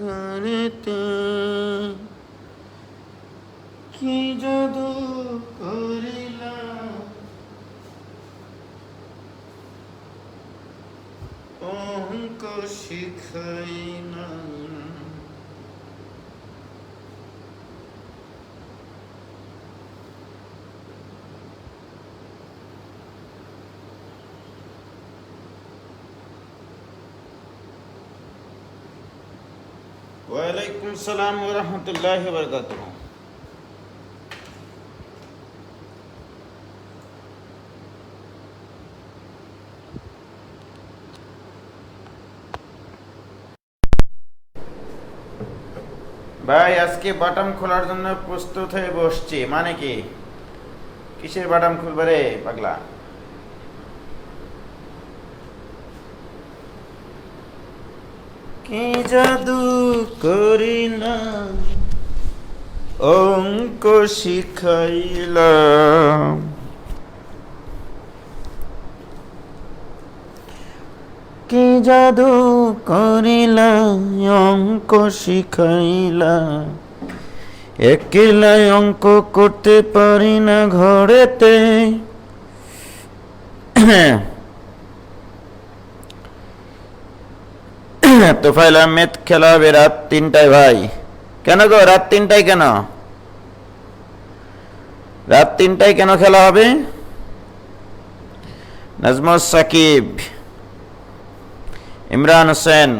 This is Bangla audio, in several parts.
ঘরেতে কি জাদু করিলা অঙ্ক শিখাইলা। ওয়ালাইকুম সালাম ওয়া রাহমাতুল্লাহি ওয়া বারাকাতুহু। ভাই আজকে বাটাম খোলার জন্য প্রস্তুত হয়ে বসছি। মানে কি, কিসের বাটাম খুলবে রে পাগলা? কি জাদু করিলা অঙ্ক শিখাইলা। কি জাদু করিলা অঙ্ক শিখাইলা। একলা অঙ্ক করতে পারি না ঘরেতে। তোফাইল আহমেদ খেলা হবে রাত 3টায়। ভাই কেন গো রাত 3টায় কেন? রাত 3টায় কেন খেলা হবে? নাজমুস সাকিব, ইমরান হোসেন,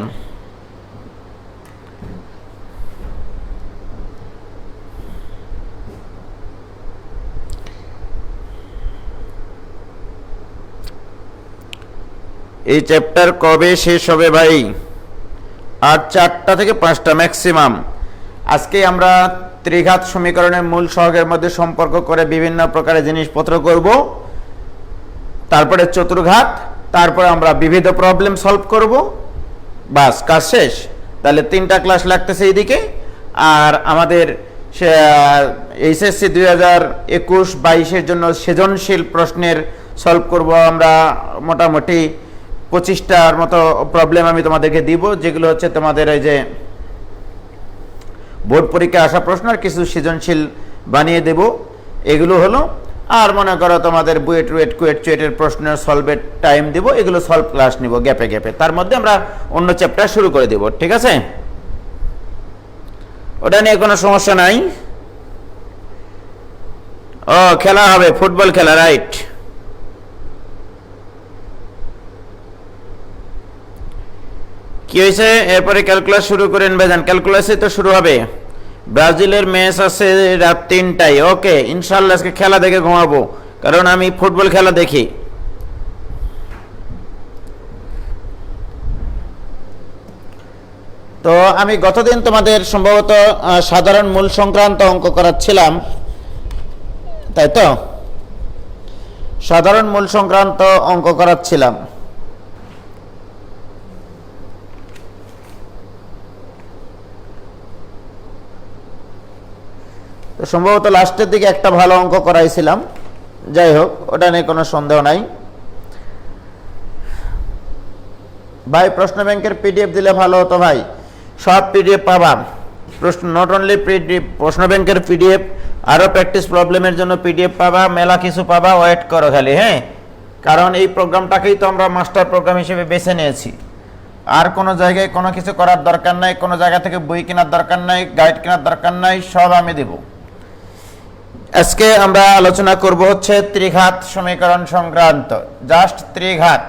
এই চ্যাপ্টার কবে শেষ হবে ভাই? আর 4টা থেকে 5টা ম্যাক্সিমাম। আজকে আমরা ত্রিঘাত সমীকরণের মূল সহগের মধ্যে সম্পর্ক করে বিভিন্ন প্রকারের জিনিসপত্র করব। তারপরে চতুর্ঘাত, তারপরে আমরা বিবিধ প্রবলেম সলভ করব। বাস কাজ শেষ। তাহলে 3টা ক্লাস লাগতেছে এইদিকে। আর আমাদের এইচএসসি 2021-22-এর জন্য সৃজনশীল প্রশ্নের সলভ করব আমরা। মোটামুটি 25টার মতো প্রবলেম আমি তোমাদেরকে দিব, যেগুলো হচ্ছে তোমাদের এই যে বোর্ড পরীক্ষায় আসা প্রশ্ন, আর কিছু সৃজনশীল বানিয়ে দেব। এগুলো হলো, আর মনে করো তোমাদের বুয়েট রুয়েট কুয়েট চুয়েটের প্রশ্নের সলভের টাইম দেব। এগুলো সলভ ক্লাস নিব গ্যাপে গ্যাপে। তার মধ্যে আমরা অন্য চ্যাপ্টার শুরু করে দেব। ঠিক আছে? ওটা নিয়ে কোনো সমস্যা নাই। ও খেলা হবে, ফুটবল খেলা, রাইট। কি হয়েছে? এরপরে ক্যালকুলাস শুরু করেন ভাইজান। ক্যালকুলাসে তো শুরু হবে। ব্রাজিলের ম্যাচ আছে রাত 3টায়। ওকে, ইনশাল্লাহ আজকে খেলা দেখে ঘুমাবো, কারণ আমি ফুটবল খেলা দেখি। তো আমি গতদিন তোমাদের সম্ভবত সাধারণ মূল সংক্রান্ত অঙ্ক করাচ্ছিলাম, তাই তো? সাধারণ মূল সংক্রান্ত অঙ্ক করাচ্ছিলাম। তো সম্ভবত লাস্টের দিকে একটা ভালো অঙ্ক করাইছিলাম। যাই হোক, ওটা নিয়ে কোনো সন্দেহ নাই। ভাই প্রশ্ন ব্যাংকের পিডিএফ দিলে ভালো হতো ভাই। সব পিডিএফ পাবা। নট অনলি পিডিএফ, প্রশ্ন ব্যাংকের পিডিএফ, আরও প্র্যাকটিস প্রবলেমের জন্য পিডিএফ পাবা, মেলা কিছু পাবা। ওয়েট করো খালি, হ্যাঁ। কারণ এই প্রোগ্রামটাকেই তো আমরা মাস্টার প্রোগ্রাম হিসেবে বেছে নিয়েছি। আর কোনো জায়গায় কোনো কিছু করার দরকার নাই, কোনো জায়গা থেকে বই কেনার দরকার নাই, গাইড কেনার দরকার নাই, সব আমি দেব। আজকে আমরা আলোচনা করব হচ্ছে ত্রিঘাত সমীকরণ সংক্রান্ত। জাস্ট ত্রিঘাত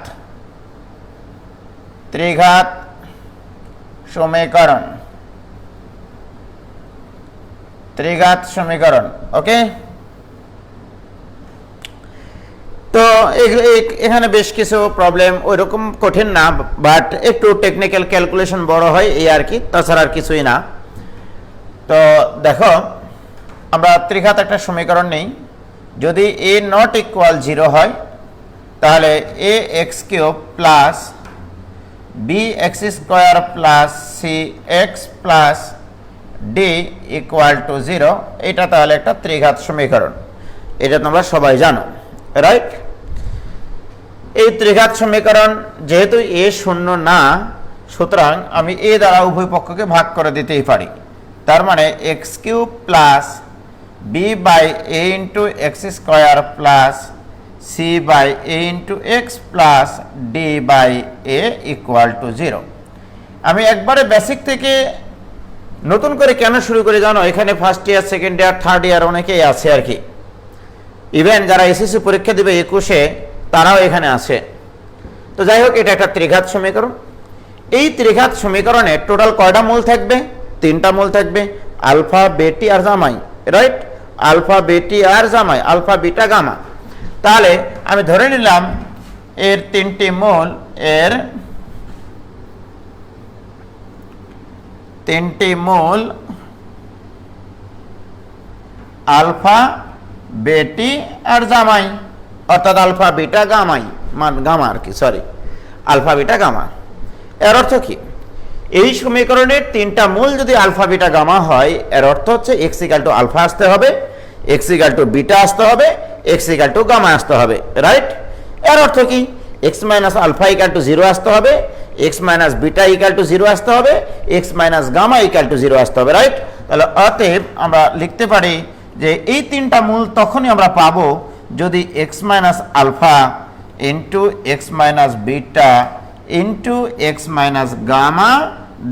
সমীকরণ, ত্রিঘাত সমীকরণ। ওকে, তো এখানে বেশ কিছু প্রবলেম, ওই রকম কঠিন না, বাট একটু টেকনিক্যাল ক্যালকুলেশন বড় হয়, এই আর কি, তাছাড়া আর কিছুই না। তো দেখো, আমরা ত্রিঘাত একটা সমীকরণ নেই। যদি a নট ইকুয়াল 0 হয়, তাহলে ax³ plus bx² plus cx plus d equal to 0, এটা তাহলে একটা ত্রিঘাত সমীকরণ। এটা তোমরা সবাই জানো, রাইট? এই ত্রিঘাত সমীকরণ যেহেতু a শূন্য না, সুতরাং আমি এ দ্বারা উভয় পক্ষকে ভাগ করে দিতেই পারি। তার মানে x cube plus b by a into x square plus c by a into x plus d by a equal to 0। আমি একবারে বেসিক থেকে নতুন করে কেন শুরু করে জানো, এখানে first year, second year, third year অনেকেই আছে আর কি। ইভেন যারা এসএসসি পরীক্ষা দেবে 21-এ তারাও এখানে আছে। তো যাই হোক, এটা একটা ত্রিঘাত সমীকরণ। এই ত্রিঘাত সমীকরণে টোটাল কয়টা মূল থাকবে? 3টা মূল থাকবে, আলফা, বেটি আর জামাই, রাইট? আলফা, বেটি আর জামাই, আলফা, বিটা, গামা। তাহলে আমি ধরে নিলাম এর 3টি মূল, এর 3টি মূল আলফা, বেটি আর জামাই, অর্থাৎ আলফা, বিটা, গামাই, গামা আর কি, সরি, আলফা, বিটা, গামা। এর অর্থ কি? এই সমীকরণের 3টা মূল যদি আলফা, বিটা, গামা হয়, এর অর্থ হচ্ছে এক্স ইকুয়াল টু আলফা আসতে হবে, এক্স ইকুয়াল টু বিটা আসতে হবে, এক্স ইকুয়াল টু গামা আসতে হবে, রাইট? এর অর্থ কি? X minus alpha equal to 0 আসতে হবে, x minus beta equal to 0 আসতে হবে, x minus gamma equal to 0 আসতে হবে, রাইট? তাহলে অতএব আমরা লিখতে পারি যে এই 3টা মূল তখনই আমরা পাবো যদি x minus alpha into x minus beta into x minus gamma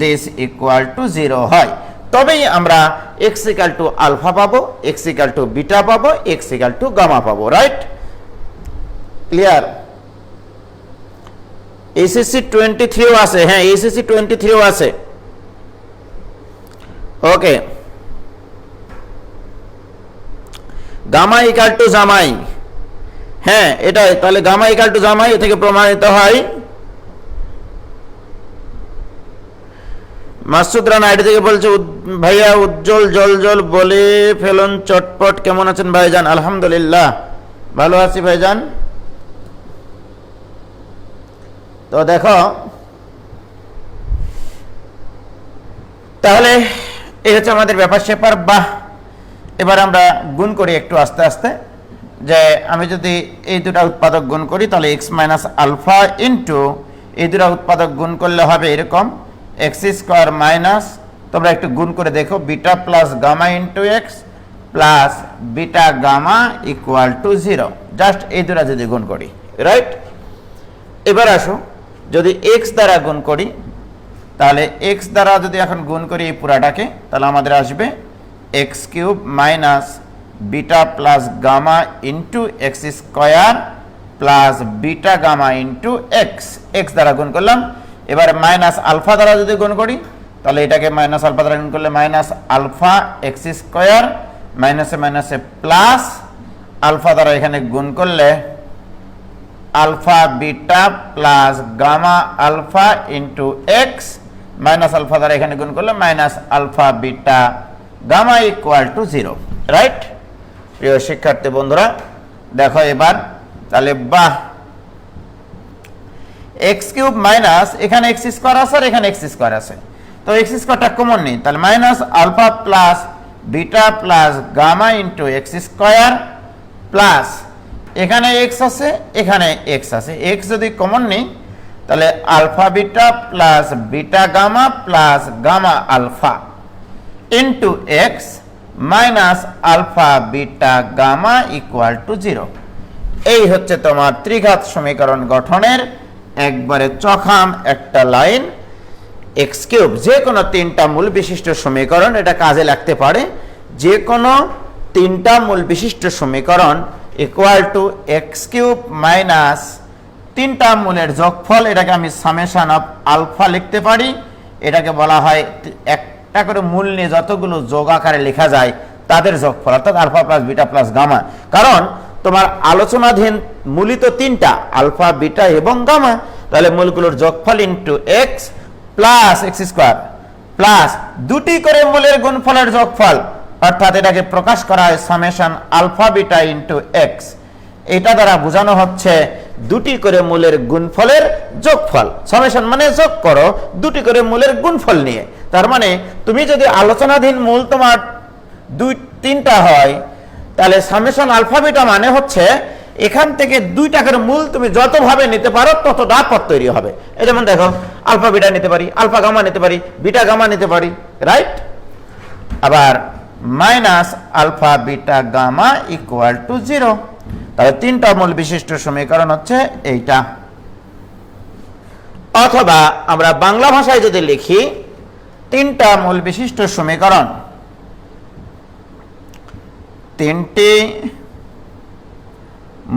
this equal to 0 হয়। তবেই আমরা এক্স ইকুয়াল টু আলফা পাবো, এক্স ইকুয়াল টু বিটা পাবো, এক্স ইকুয়াল টু গামা পাবো, রাইট? ক্লিয়ার? এসএসসি 23ও আছে, হ্যাঁ এসএসসি 23ও আছে। ওকে, গামা ইকুয়াল টু জামাই, হ্যাঁ এটাই। তাহলে গামা ইকুয়াল টু জামাই, এ থেকে প্রমাণিত হয়। মাসুদ রানা আইডি থেকে বলছে, ভাইয়া উজ্জ্বল জল জল বলে ফেলুন চটপট। কেমন আছেন ভাইজান? আলহামদুলিল্লাহ ভালো আছি ভাইজান। তো দেখো, তাহলে এই হচ্ছে আমাদের ব্যাপার স্যাপার। বাহ, এবার আমরা গুণ করি একটু আস্তে আস্তে। যে আমি যদি এই দুটা উৎপাদক গুণ করি, তাহলে এক্স মাইনাস আলফা ইন্টু এই দুটা উৎপাদক গুণ করলে হবে এরকম এক্স স্কোয়ার মাইনাস, তোমরা একটু গুণ করে দেখো, beta plus gamma into x plus beta gamma equal to 0। Just এই দুটা যদি গুণ করি, রাইট? এবার আসো, যদি এক্স দ্বারা গুণ করি, তাহলে এক্স দ্বারা যদি এখন গুণ করি এই পুরাটাকে, তাহলে আমাদের আসবে x cube minus beta plus gamma into x square plus beta gamma into x, x দ্বারা গুণ করলাম। এবার মাইনাস আলফা দ্বারা যদি গুণ করি, তাহলে এটাকে মাইনাস আলফা দ্বারা গুণ করলে মাইনাস আলফা এক্স স্কোয়ার, মাইনাসে মাইনাসে প্লাস, আলফা দ্বারা এখানে গুণ করলে alpha beta plus gamma alpha into x, minus alpha দ্বারা এখানে গুণ করলে minus alpha beta gamma equal to 0, right? প্রিয় শিক্ষার্থী বন্ধুরা দেখো এবার, তাহলে বাহ, এক্স কিউব মাইনাস এখানে এক্স স্কোয়ার আছে আর এখানে এক্স স্কোয়ার আছে, তো এক্স স্কোয়ারটা কমন নেই, তাহলে minus alpha plus beta plus gamma into x square plus এখানে এক্স আছে, এখানে এক্স আছে, এক্স যদি কমন নেই তাহলে alpha beta plus beta gamma plus gamma alpha into x minus alpha beta gamma equal to 0। এই হচ্ছে তোমার ত্রিঘাত সমীকরণ গঠনের একবারে চখাম একটা লাইন। এক্স কিউব যে কোনো 3টা মূল বিশিষ্ট সমীকরণ, এটা কাজে লাগতে পারে। যে কোনো 3টা মূল বিশিষ্ট সমীকরণ equal to x cube minus 3টা মূলের যোগফল, এটাকে আমি সামেশন অফ আলফা লিখতে পারি। এটাকে বলা হয় একটা করে মূল নিয়ে যতগুলো যোগ আকারে লেখা যায় তাদের যোগফল, অর্থাৎ alpha plus beta plus gamma. কারণ তোমার আলোচনাধীন মূলই তো 3টা, আলফা বিটা এবং গামা, তাহলে মূলগুলোর যোগফল into x plus x square plus 2টি করে মূলের গুণফলের যোগফল, অর্থাৎ এটাকে প্রকাশ করা হয় summation alpha beta into x. এটা দ্বারা বোঝানো হচ্ছে 2টি করে মূলের গুণফলের যোগফল। সামেশন মানে যোগ করো 2টি করে মূলের গুণফল নিয়ে। তার মানে তুমি যদি আলোচনাধীন মূল তোমার 2-3টা হয়, তাহলে সামেশন আলফা বিটা মানে হচ্ছে এখান থেকে দুই টাকার মূল তুমি যতভাবে নিতে পারো ততটা পদ তৈরি হবে। এই যেমন দেখো, আলফা বিটা নিতে পারি, আলফা গামা নিতে পারি, বিটা গামা নিতে পারি, রাইট? আবার minus alpha beta gamma equal to 0। তাহলে তিনটা মূল বিশিষ্ট সমীকরণ হচ্ছে এইটা। অথবা আমরা বাংলা ভাষায় যদি লিখি, তিনটা মূল বিশিষ্ট সমীকরণ, তিনটি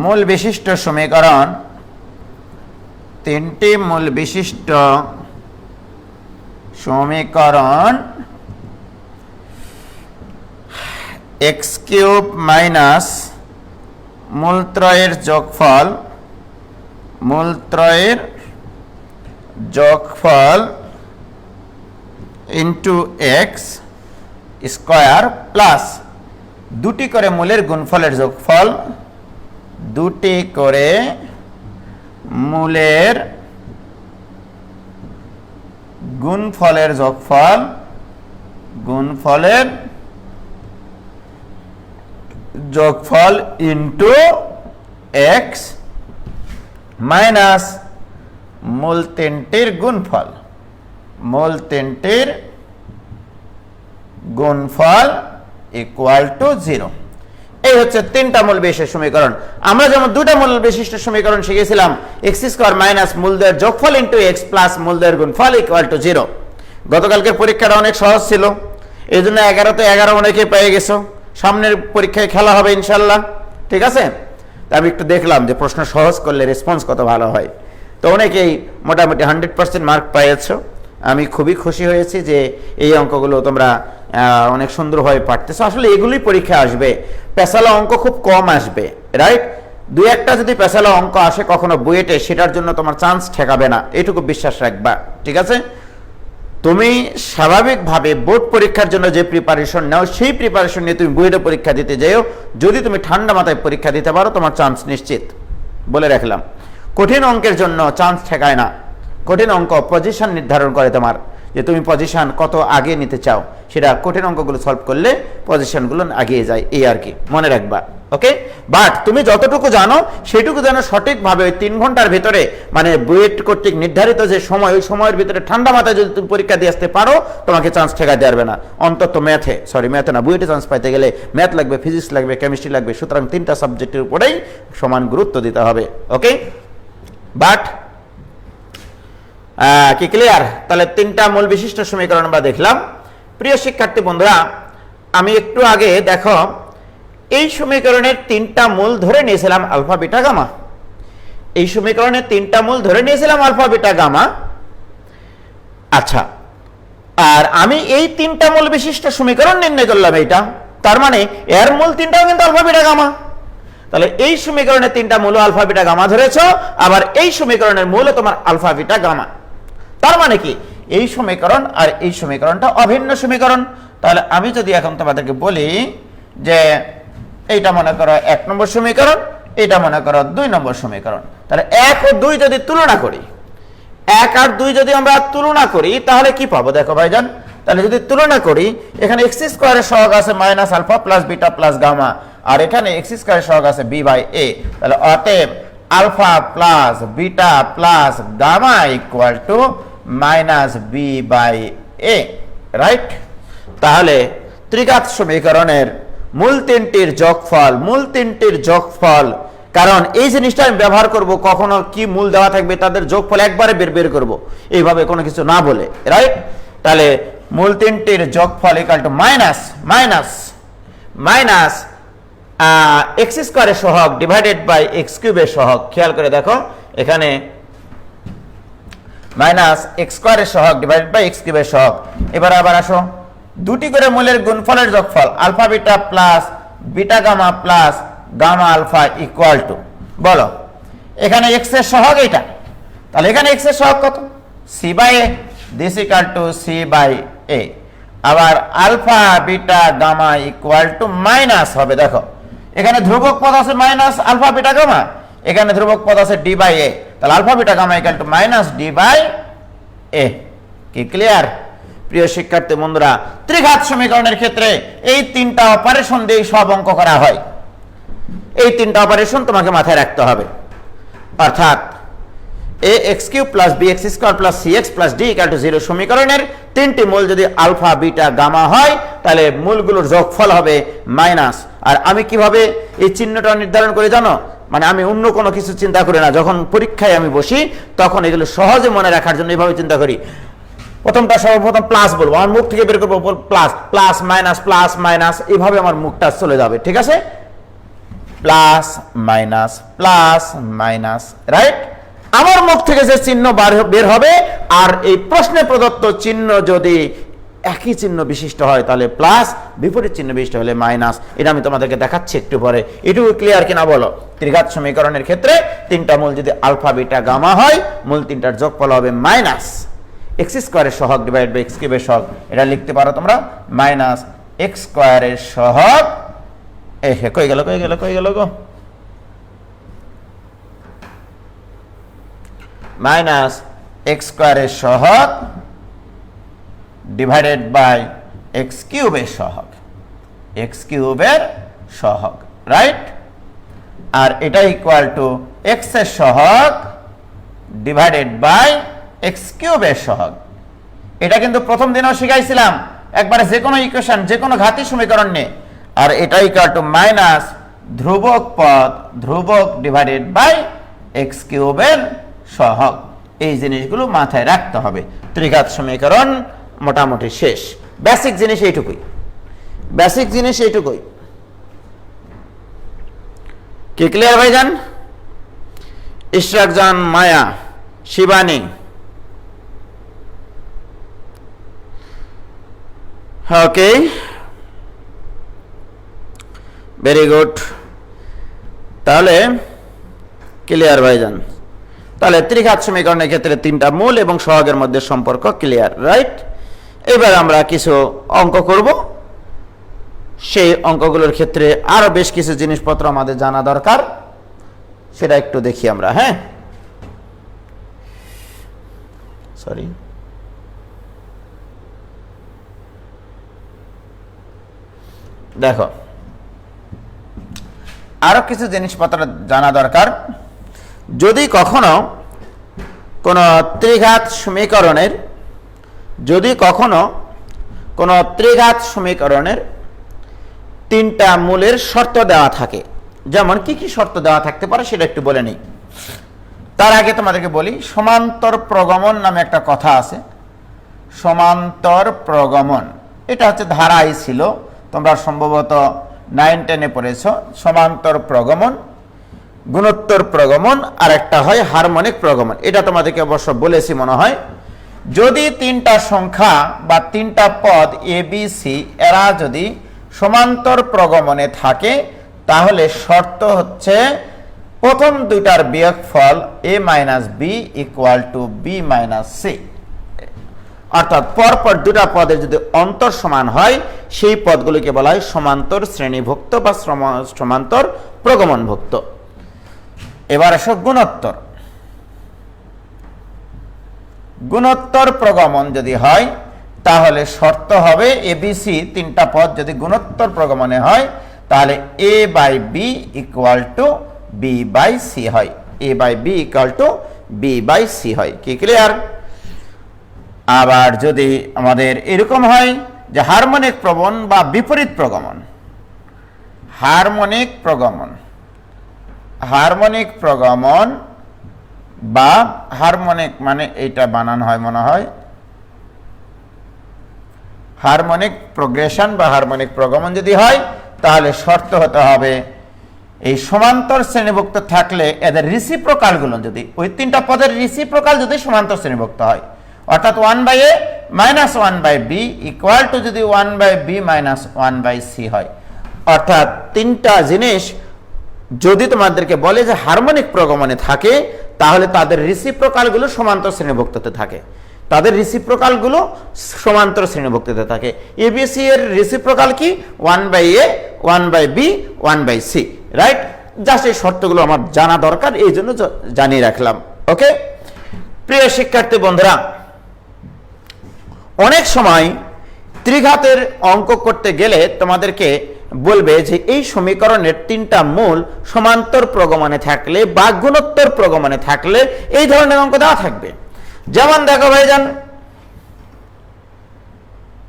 মূল বিশিষ্ট সমীকরণ, তিনটি মূল বিশিষ্ট সমীকরণ এক্স কিউব মাইনাস মূলত্রয়ের যোগফল, মূলত্রয়ের যোগফল ইন্টু এক্স স্কোয়ার প্লাস দুটি করে মূলের গুণফলের যোগফল, দুটি করে মূলের গুণফলের যোগফল, গুণফলের যোগফল ইন্টু এক্স মাইনাস মূল তিনটির গুণফল, মূল তিনটির গুণফল ইকুয়াল টু 0। এই হচ্ছে তিনটা মূল বিশিষ্ট সমীকরণ। আমরা যেমন দুটা মূল বিশিষ্ট সমীকরণ শিখেছিলাম, এক্স স্কোয়ার মাইনাস মূলদের যোগফল ইন্টু এক্স প্লাস মূলদের গুণফল ইকুয়াল টু 0। গতকালকের পরীক্ষাটা অনেক সহজ ছিল, এই জন্য 11তে 11 অনেকে পেয়ে গেছো। সামনের পরীক্ষায় খেলা হবে ইনশাল্লাহ, ঠিক আছে? আমি একটু দেখলাম যে প্রশ্ন সহজ করলে রেসপন্স কত ভালো হয়, তো অনেকেই মোটামুটি 100% মার্ক পেয়েছো। আমি খুবই খুশি হয়েছি যে এই অঙ্কগুলো তোমরা অনেক সুন্দরভাবে পারতেছো। আসলে এগুলোই পরীক্ষা আসবে, পেশালা অঙ্ক খুব কম আসবে, রাইট? দুই একটা যদি পেশালা অঙ্ক আসে কখনো বুয়েটে, সেটার জন্য তোমার চান্স ঠেকাবে না, এটুকু বিশ্বাস রাখবা, ঠিক আছে? তুমি স্বাভাবিকভাবে বোর্ড পরীক্ষার জন্য যে প্রিপারেশন নাও, সেই প্রিপারেশন নিয়ে তুমি বুয়েটে পরীক্ষা দিতে যাও। যদি তুমি ঠান্ডা মাথায় পরীক্ষা দিতে পারো, তোমার চান্স নিশ্চিত, বলে রাখলাম। কঠিন অঙ্কের জন্য চান্স ঠেকায় না। কঠিন অঙ্ক পজিশন নির্ধারণ করে তোমার, যে তুমি পজিশন কত আগে নিতে চাও, সেটা কঠিন অঙ্কগুলো সলভ করলে পজিশনগুলো আগিয়ে যায়, এই আর কি, মনে রাখবা। ওকে, বাট তুমি যতটুকু জানো সেটুকু যেন সঠিকভাবে ওই 3 ঘন্টার ভিতরে, মানে বুয়েট কর্তৃক নির্ধারিত যে সময়, ওই সময়ের ভিতরে ঠান্ডা মাথায় যদি তুমি পরীক্ষা দিয়ে আসতে পারো, তোমাকে চান্স ঠেকাতে পারবে না। অন্তত ম্যাথে না, বুয়েটে চান্স পাইতে গেলে ম্যাথ লাগবে, ফিজিক্স লাগবে, কেমিস্ট্রি লাগবে। সুতরাং 3টা সাবজেক্টের উপরেই সমান গুরুত্ব দিতে হবে। ওকে, বাট কি ক্লিয়ার? তাহলে 3টা মূল বিশিষ্ট সমীকরণ আমরা দেখলাম। প্রিয় শিক্ষার্থী বন্ধুরা, আমি একটু আগে দেখো, এই সমীকরণের 3টা মূল ধরে নিয়েছিলাম আলফা বিটা গামা। এই সমীকরণের 3টা মূল ধরে নিয়েছিলাম আলফা বিটা গামা। আচ্ছা, আর আমি এই 3টা মূল বিশিষ্ট সমীকরণ নির্ণয় করলাম এইটা, তার মানে এর মূল 3টাও কিন্তু আলফা বিটা গামা। তাহলে এই সমীকরণের 3টা মূল আলফা বিটা গামা ধরেছ, আবার এই সমীকরণের মূল তোমার আলফা বিটা গামা। তার মানে কি, এই সমীকরণ আর এই সমীকরণটা অভিন্ন সমীকরণ। তাহলে আমি যদি এখন তোমাদেরকে বলি যে এইটা মনে করো 1 নম্বর সমীকরণ, এটা মনে করো 2 নম্বর সমীকরণ, তাহলে 1 ও 2 যদি তুলনা করি, 1 আর 2 যদি আমরা তুলনা করি, তাহলে কি পাবো দেখো ভাইজান। তাহলে যদি তুলনা করি, এখানে এক্স স্কোয়ারের সহগ আছে minus alpha plus beta plus gamma, আর এখানে এক্স স্কোয়ারের সহগ আছে বি বাই এ। তাহলে অতএব alpha plus beta plus gamma equal to minus b by a, right? তাহলে ত্রিঘাত সমীকরণের মূল 3টির যোগফল, মূল 3টির যোগফল, কারণ এই জিনিসটা আমি ব্যবহার করব, কখনো কি মূল দেওয়া থাকবে তাদের যোগফল একবারে বের করব, এইভাবে কোনো কিছু না বলে, রাইট? তাহলে মূল 3টির যোগফল equal to minus minus minus x স্কোয়ারের সহগ ডিভাইডেড বাই এক্স কিউবের সহগ। খেয়াল করে দেখো, এখানে মাইনাস এক্স স্কোয়ারের সহগ ডিভাইডেড বাই এক্স কিউবের সহগ। এবার আবার আসো, দুটি করে মূলের গুণফলের যোগফল alpha beta plus beta gamma plus gamma alpha equal to, বলো এখানে এক্স এর সহগ এটা, তাহলে এখানে এক্স এর সহগ কত? C by a, this equal to c by a. আবার alpha beta gamma equal to minus হবে, দেখো এখানে ধ্রুবক পদ আছে মাইনাস আলফা বিটা গামা, এখানে ধ্রুবক পদ আছে ডি বাই এ, তাহলে alpha beta gamma equal to minus d by a. কি ক্লিয়ার? প্রিয় শিক্ষার্থী বন্ধুরা, ত্রিঘাত সমীকরণের ক্ষেত্রে এই 3টা অপারেশন দিয়ে সব অঙ্ক করা হয়। এই তিনটা অপারেশন তোমাকে মাথায় রাখতে হবে। অর্থাৎ ax³ + bx² + cx + d = 0 সমীকরণের তিনটি মূল যদি আলফা, বিটা, গামা হয় তাহলে মূলগুলোর যোগফল হবে মাইনাস। আর আমি কিভাবে এই চিহ্নটা নির্ধারণ করে জানো? মানে আমি অন্য কোনো কিছু চিন্তা করি না, যখন পরীক্ষায় আমি বসি তখন এগুলো সহজে মনে রাখার জন্য এইভাবে চিন্তা করি। প্রথমটা সর্বপ্রথম প্লাস বলবো, আমার মুখ থেকে বের করবো plus, plus minus, plus minus, এইভাবে আমার মুখটা চলে যাবে, ঠিক আছে? Plus minus, plus minus, right? আমার মুখ থেকে যে চিহ্ন বের হবে আর এই প্রশ্নে প্রদত্ত চিহ্ন যদি একই চিহ্ন বিশিষ্ট হয় তাহলে প্লাস, বিপরীত চিহ্ন বিশিষ্ট হলে মাইনাস। এটা আমি তোমাদেরকে দেখাচ্ছি একটু পরে। এটুকু ক্লিয়ার কিনা বলো? ত্রিঘাত সমীকরণের ক্ষেত্রে তিনটা মূল যদি আলফা, বিটা, গামা হয়, মূল তিনটার যোগফল হবে মাইনাস x² এর সহগ ডিভাইড বাই x³ এর সহগ। এটা লিখতে পারো তোমরা মাইনাস x² এর সহগ, কই গেল গো, মাইনাস x² এর সহগ ডিভাইডেড বাই x³ এর সহগ, x³ এর সহগ, রাইট? আর এটা ইকুয়াল টু x এর সহগ ডিভাইডেড বাই x³ এর সহগ। এটা কিন্তু প্রথম দিনও শিখাইছিলাম, একবারে যে কোনো ইকুয়েশন, যে কোনো ঘাতি সমীকরণ নিয়ে। আর এটা ইকুয়াল টু মাইনাস ধ্রুবক পদ, ধ্রুবক ডিভাইডেড বাই x³ এর সহগ। এই জিনিসগুলো মাথায় রাখতে হবে। ত্রিঘাত সমীকরণ মোটামুটি শেষ। বেসিক জিনিস এইটুকুই, বেসিক জিনিস এইটুকুই। কি ক্লিয়ার ভাইজান? ইশরাক জান, মায়া, শিবানী, ওকে, ভেরি গুড। তাহলে ক্লিয়ার ভাইজান? তাহলে ত্রিঘাত সমীকরণের ক্ষেত্রে তিনটা মূল এবং সহগের মধ্যে সম্পর্ক ক্লিয়ার, রাইট? এবার আমরা কিছু অঙ্ক করব। সেই অঙ্কগুলোর ক্ষেত্রে আরো বেশ কিছু জিনিসপত্র আমাদের জানা দরকার, সেটা একটু দেখি আমরা। হ্যাঁ, সরি, দেখো আরো কিছু জিনিসপত্র জানা দরকার। যদি কখনো কোনো ত্রিঘাত সমীকরণের, তিনটা মূলের শর্ত দেওয়া থাকে, যেমন কি কি শর্ত দেওয়া থাকতে পারে সেটা একটু বলে নিই। তার আগে তোমাদেরকে বলি, সমান্তর প্রগমন নামে একটা কথা আছে। সমান্তর প্রগমন, এটা হচ্ছে ধারাই ছিল, তোমরা সম্ভবত 9-10-এ পড়েছ। সমান্তর প্রগমন, গুণোত্তর প্রগমন, আর একটা হয় হারমোনিক প্রগমন। এটা তোমাদেরকে অবশ্য বলেছি মনে হয়। যদি তিনটা সংখ্যা বা তিনটা পদ এ বি সি এরা যদি সমান্তর প্রগমনে থাকে তাহলে শর্ত হচ্ছে প্রথম দুইটার বিয়োগফল a - b = b - c। অর্থাৎ পরপর দুটা পদের যদি অন্তর সমান হয় সেই পদগুলিকে বলা হয় সমান্তর শ্রেণীভুক্ত বা সমান্তর প্রগমনভুক্ত। এবার আসো গুণোত্তর। গুণোত্তর প্রগমন যদি হয় তাহলে শর্ত হবে এ বি সি তিনটা পদ যদি গুণোত্তর প্রগমনে হয় তাহলে a/b = b/c হয়, a/b = b/c হয়। কি ক্লিয়ার? আবার যদি আমাদের এরকম হয় যে হারমোনিক প্রগমন বা বিপরীত প্রগমন, হারমোনিক প্রগমন বা হারমোনিক মানে এইটা বানান হয় মনে হয় হারমোনিক প্রোগ্রেশন বা হারমোনিক প্রগমন যদি হয় তাহলে শর্ত হতে হবে এই সমান্তর শ্রেণীভুক্ত থাকলে এদের রেসিপ্রোকালগুলো যদি ওই তিনটা পদের রেসিপ্রোকাল যদি সমান্তর শ্রেণীভুক্ত হয়, অর্থাৎ 1/a - 1/b = যদি 1/b - 1/c হয়। অর্থাৎ তিনটা জিনিস যদি তোমাদেরকে বলে যে হারমোনিক প্রগমনে থাকে তাহলে তাদের রেসিপ্রোকালগুলো সমান্তর শ্রেণীভুক্ততে থাকে, তাদের রেসিপ্রোকালগুলো সমান্তর শ্রেণীভুক্ততে থাকে। এবিসি এর রেসিপ্রোকাল কি? 1/a 1/b 1/c, right? Just এই শর্তগুলো আমার জানা দরকার, এই জন্য জানিয়ে রাখলাম। ওকে প্রিয় শিক্ষার্থী বন্ধুরা, অনেক সময় ত্রিঘাতের অঙ্ক করতে গেলে তোমাদেরকে বলবে যে এই সমীকরণের তিনটা মূল সমান্তর প্রগমনে থাকলে বা গুণোত্তর প্রগমনে থাকলে এই ধরনের অঙ্ক দেওয়া থাকবে। যেমন দেখো ভাইজান,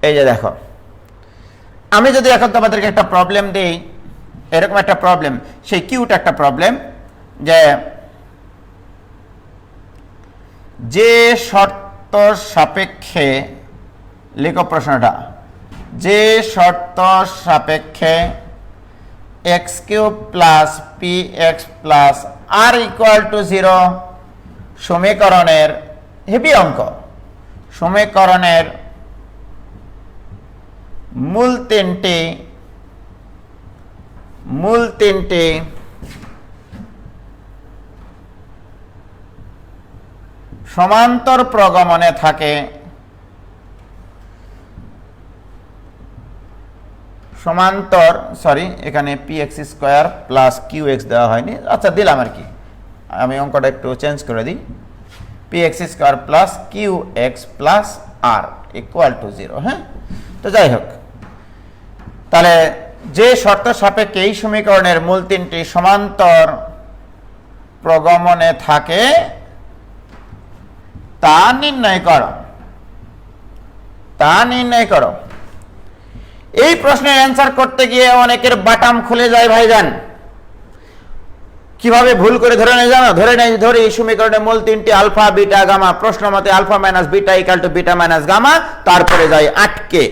এই যে দেখো, আমি যদি এখন তোমাদেরকে একটা প্রবলেম দিই, এরকম একটা প্রবলেম, সেই কিউট একটা প্রবলেম, যে শর্ত সাপেক্ষে, লিখো প্রশ্নটা, যে শর্ত সাপেক্ষে x cube plus p x plus r equal to 0 সমীকরণের, হেভি অঙ্ক, সমীকরণের মূল তিনটি সমান্তর প্রগমনে থাকে, সমান্তর, সরি এখানে p x square plus q x দেওয়া হয়নি, আচ্ছা দিলাম আর কি, আমি অঙ্কটা একটু চেঞ্জ করে দিই, p x square plus q x plus r equal to 0। হ্যাঁ, তো যাই হোক, তাহলে যে শর্ত সাপেক্ষে এই সমীকরণের মূল তিনটি সমান্তর প্রগমনে থাকে তা নির্ণয় করো। এই প্রশ্নের অ্যান্সার করতে গিয়ে অনেকের বাটাম খুলে যায় ভাইজান। কিভাবে ভুল করে ধরে নেয় জানো? ধরে এই সমীকরণের মূল তিনটি আলফা বিটা গামা, প্রশ্ন মতে alpha minus beta equal to beta minus gamma, তারপরে যায় আটকে,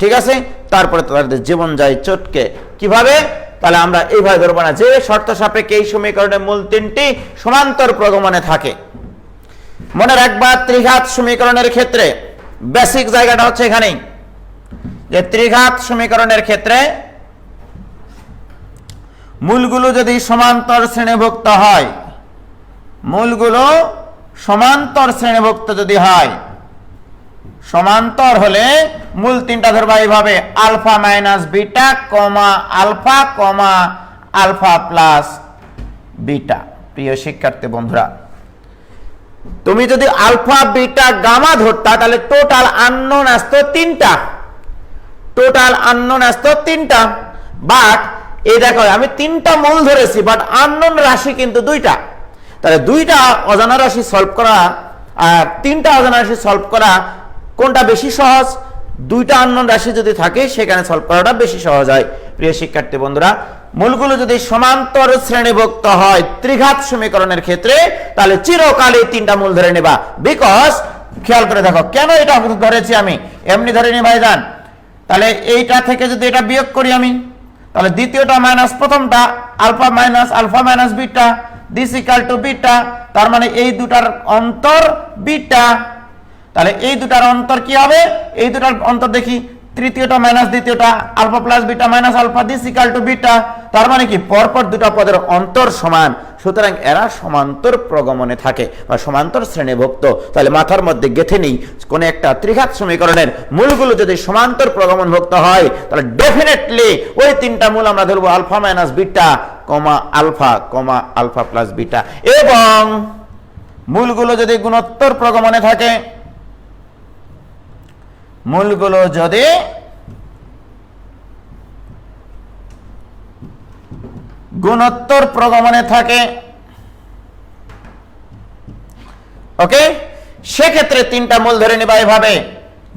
ঠিক আছে, তারপরে তাদের জীবন যায় চটকে। কিভাবে? তাহলে আমরা এইভাবে ধরবো না, যে শর্ত সাপেক্ষে এই সমীকরণের মূল তিনটি সমান্তর প্রগমনে থাকে। মনে রাখবা ত্রিঘাত সমীকরণের ক্ষেত্রে বেসিক জায়গাটা হচ্ছে এখানেই, যে ত্রিঘাত সমীকরণের ক্ষেত্রে মূলগুলো যদি সমান্তর শ্রেণীভুক্ত হয়, মূলগুলো সমান্তর শ্রেণীভুক্ত যদি হয়, সমান্তর হলে মূল তিনটা ধরবা এইভাবে, alpha minus beta comma alpha comma alpha plus beta. প্রিয় শিক্ষার্থী বন্ধুরা, তুমি যদি আলফা বিটা গামা ধরতা তাহলে টোটাল আননোন আসতো তিনটা, বাট এই দেখো আমি তিনটা মূল ধরেছি, বাট আননোন রাশি কিন্তু দুইটা। তাহলে দুইটা অজানা রাশি সলভ করা আর তিনটা অজানা রাশি সলভ করা কোনটা বেশি সহজ? দুইটা আননোন রাশি যদি থাকে সেখানে সলভ করাটা বেশি সহজ হয়। প্রিয় শিক্ষার্থী বন্ধুরা, মূলগুলো যদি সমান্তর শ্রেণীভুক্ত হয় ত্রিঘাত সমীকরণের ক্ষেত্রে, তাহলে চিরকালই তিনটা মূল ধরে নেবা। বিকজ খেয়াল করে দেখো, কেন এটা ধরেছি আমি, এমনি ধরে নি ভাইজান। তাহলে এইটা থেকে যদি এটা বিয়োগ করি আমি, তাহলে দ্বিতীয়টা মাইনাস প্রথমটা, alpha minus beta this equal to beta, তার মানে এই দুটার অন্তর বিটা। তাহলে এই দুটার অন্তর কি হবে? এই দুটার অন্তর দেখি, তৃতীয়টা মাইনাস দ্বিতীয়টা, alpha plus beta minus alpha this equal to beta, তার মানে কি পরপর দুটা পদের অন্তর সমান, সুতরাং এরা সমান্তর প্রগমনে থাকে বা সমান্তর শ্রেণীভুক্ত। তাহলে মাথার মধ্যে গেঁথে নেই, কোন একটা ত্রিঘাত সমীকরণের মূলগুলো যদি সমান্তর প্রগমনভুক্ত হয় তাহলে ডেফিনেটলি ওই তিনটা মূল আমরা ধরবো alpha minus beta comma alpha plus beta. এবং মূলগুলো যদি গুণোত্তর প্রগমনে থাকে, মূলগুলো যদি গুণোত্তর প্রগমনে থাকে, ওকে, সেক্ষেত্রে তিনটা মূল ধরে নিবা এভাবে,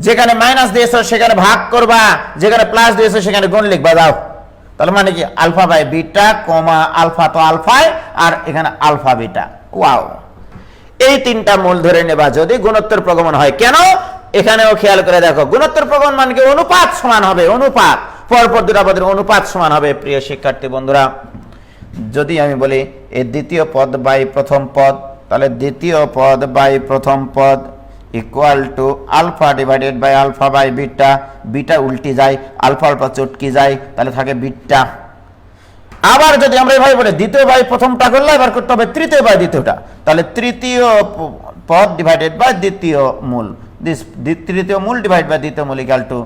যেখানে মাইনাস দিয়েছো সেখানে ভাগ করবা, যেখানে প্লাস দিয়েছো সেখানে গুণ লিখবা। দাও, তাহলে মানে কি alpha by beta comma alpha তো আলফায় আর এখানে আলফা বিটা। ওয়াও, এই তিনটা মূল ধরে নেবা যদি গুণোত্তর প্রগমন হয়। কেন? এখানেও খেয়াল করে দেখো, গুণোত্তর প্রগমন মানে কি অনুপাত সমান হবে, অনুপাত, পরপর দুটা পদের অনুপাত সমান হবে। প্রিয় শিক্ষার্থী বন্ধুরা, যদি আমি বলি এই দ্বিতীয় পদ বাই প্রথম পদ, তাহলে দ্বিতীয় পদ বাই প্রথম পদ equal to alpha divided by alpha by beta, beta উল্টি যায়, আলফা আলফা চটকি যায়, তাহলে থাকে বিটা। আবার যদি আমরা এভাবে বলি দ্বিতীয় বাই প্রথমটা করলে এবার করতে হবে তৃতীয় বাই দ্বিতীয়টা, তাহলে তৃতীয় পদ ডিভাইডেড বাই দ্বিতীয় মূল, তৃতীয় মূল ডিভাইড বাই দ্বিতীয় মূল equal to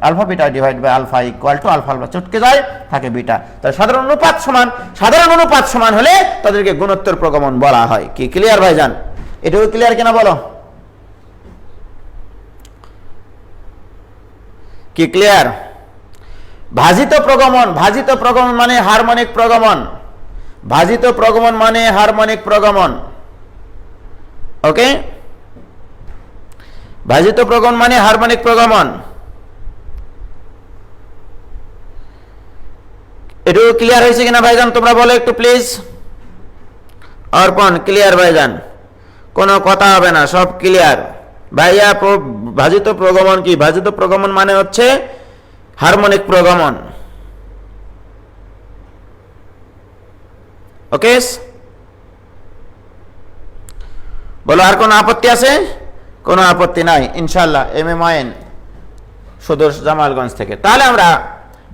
alpha beta divide by alpha equal to alpha alpha চটকে যায়, থাকে বিটা। তাহলে সাধারণ অনুপাত সমান হলে তাদেরকে গুণোত্তর প্রগমন বলা হয়। কি ক্লিয়ার ভাইজান? এটাও ক্লিয়ার কিনা বলো? কি ক্লিয়ার? ভাজিত প্রগমন, ভাজিত প্রগমন মানে হারমোনিক প্রগমন, ভাজিত প্রগমন মানে হারমোনিক প্রগমন। ওকে, ভাজিত প্রগমন মানে হারমোনিক প্রগমন। এটুকু ক্লিয়ার হয়েছে কিনা ভাইজান তোমরা বলো একটু প্লিজ। অর্পণ ক্লিয়ার ভাইজান, কোনো কথা হবে না, সব ক্লিয়ার ভাইয়া। ভাজিত প্রগমন কি? ভাজিত প্রগমন মানে হচ্ছে হারমোনিক প্রগমন। ওকে, বলো আর কোনো আপত্তি আছে? কোনো আপত্তি নাই ইনশাআল্লাহ। এম এ ময়েন সুদূর জামালগঞ্জ থেকে। তাহলে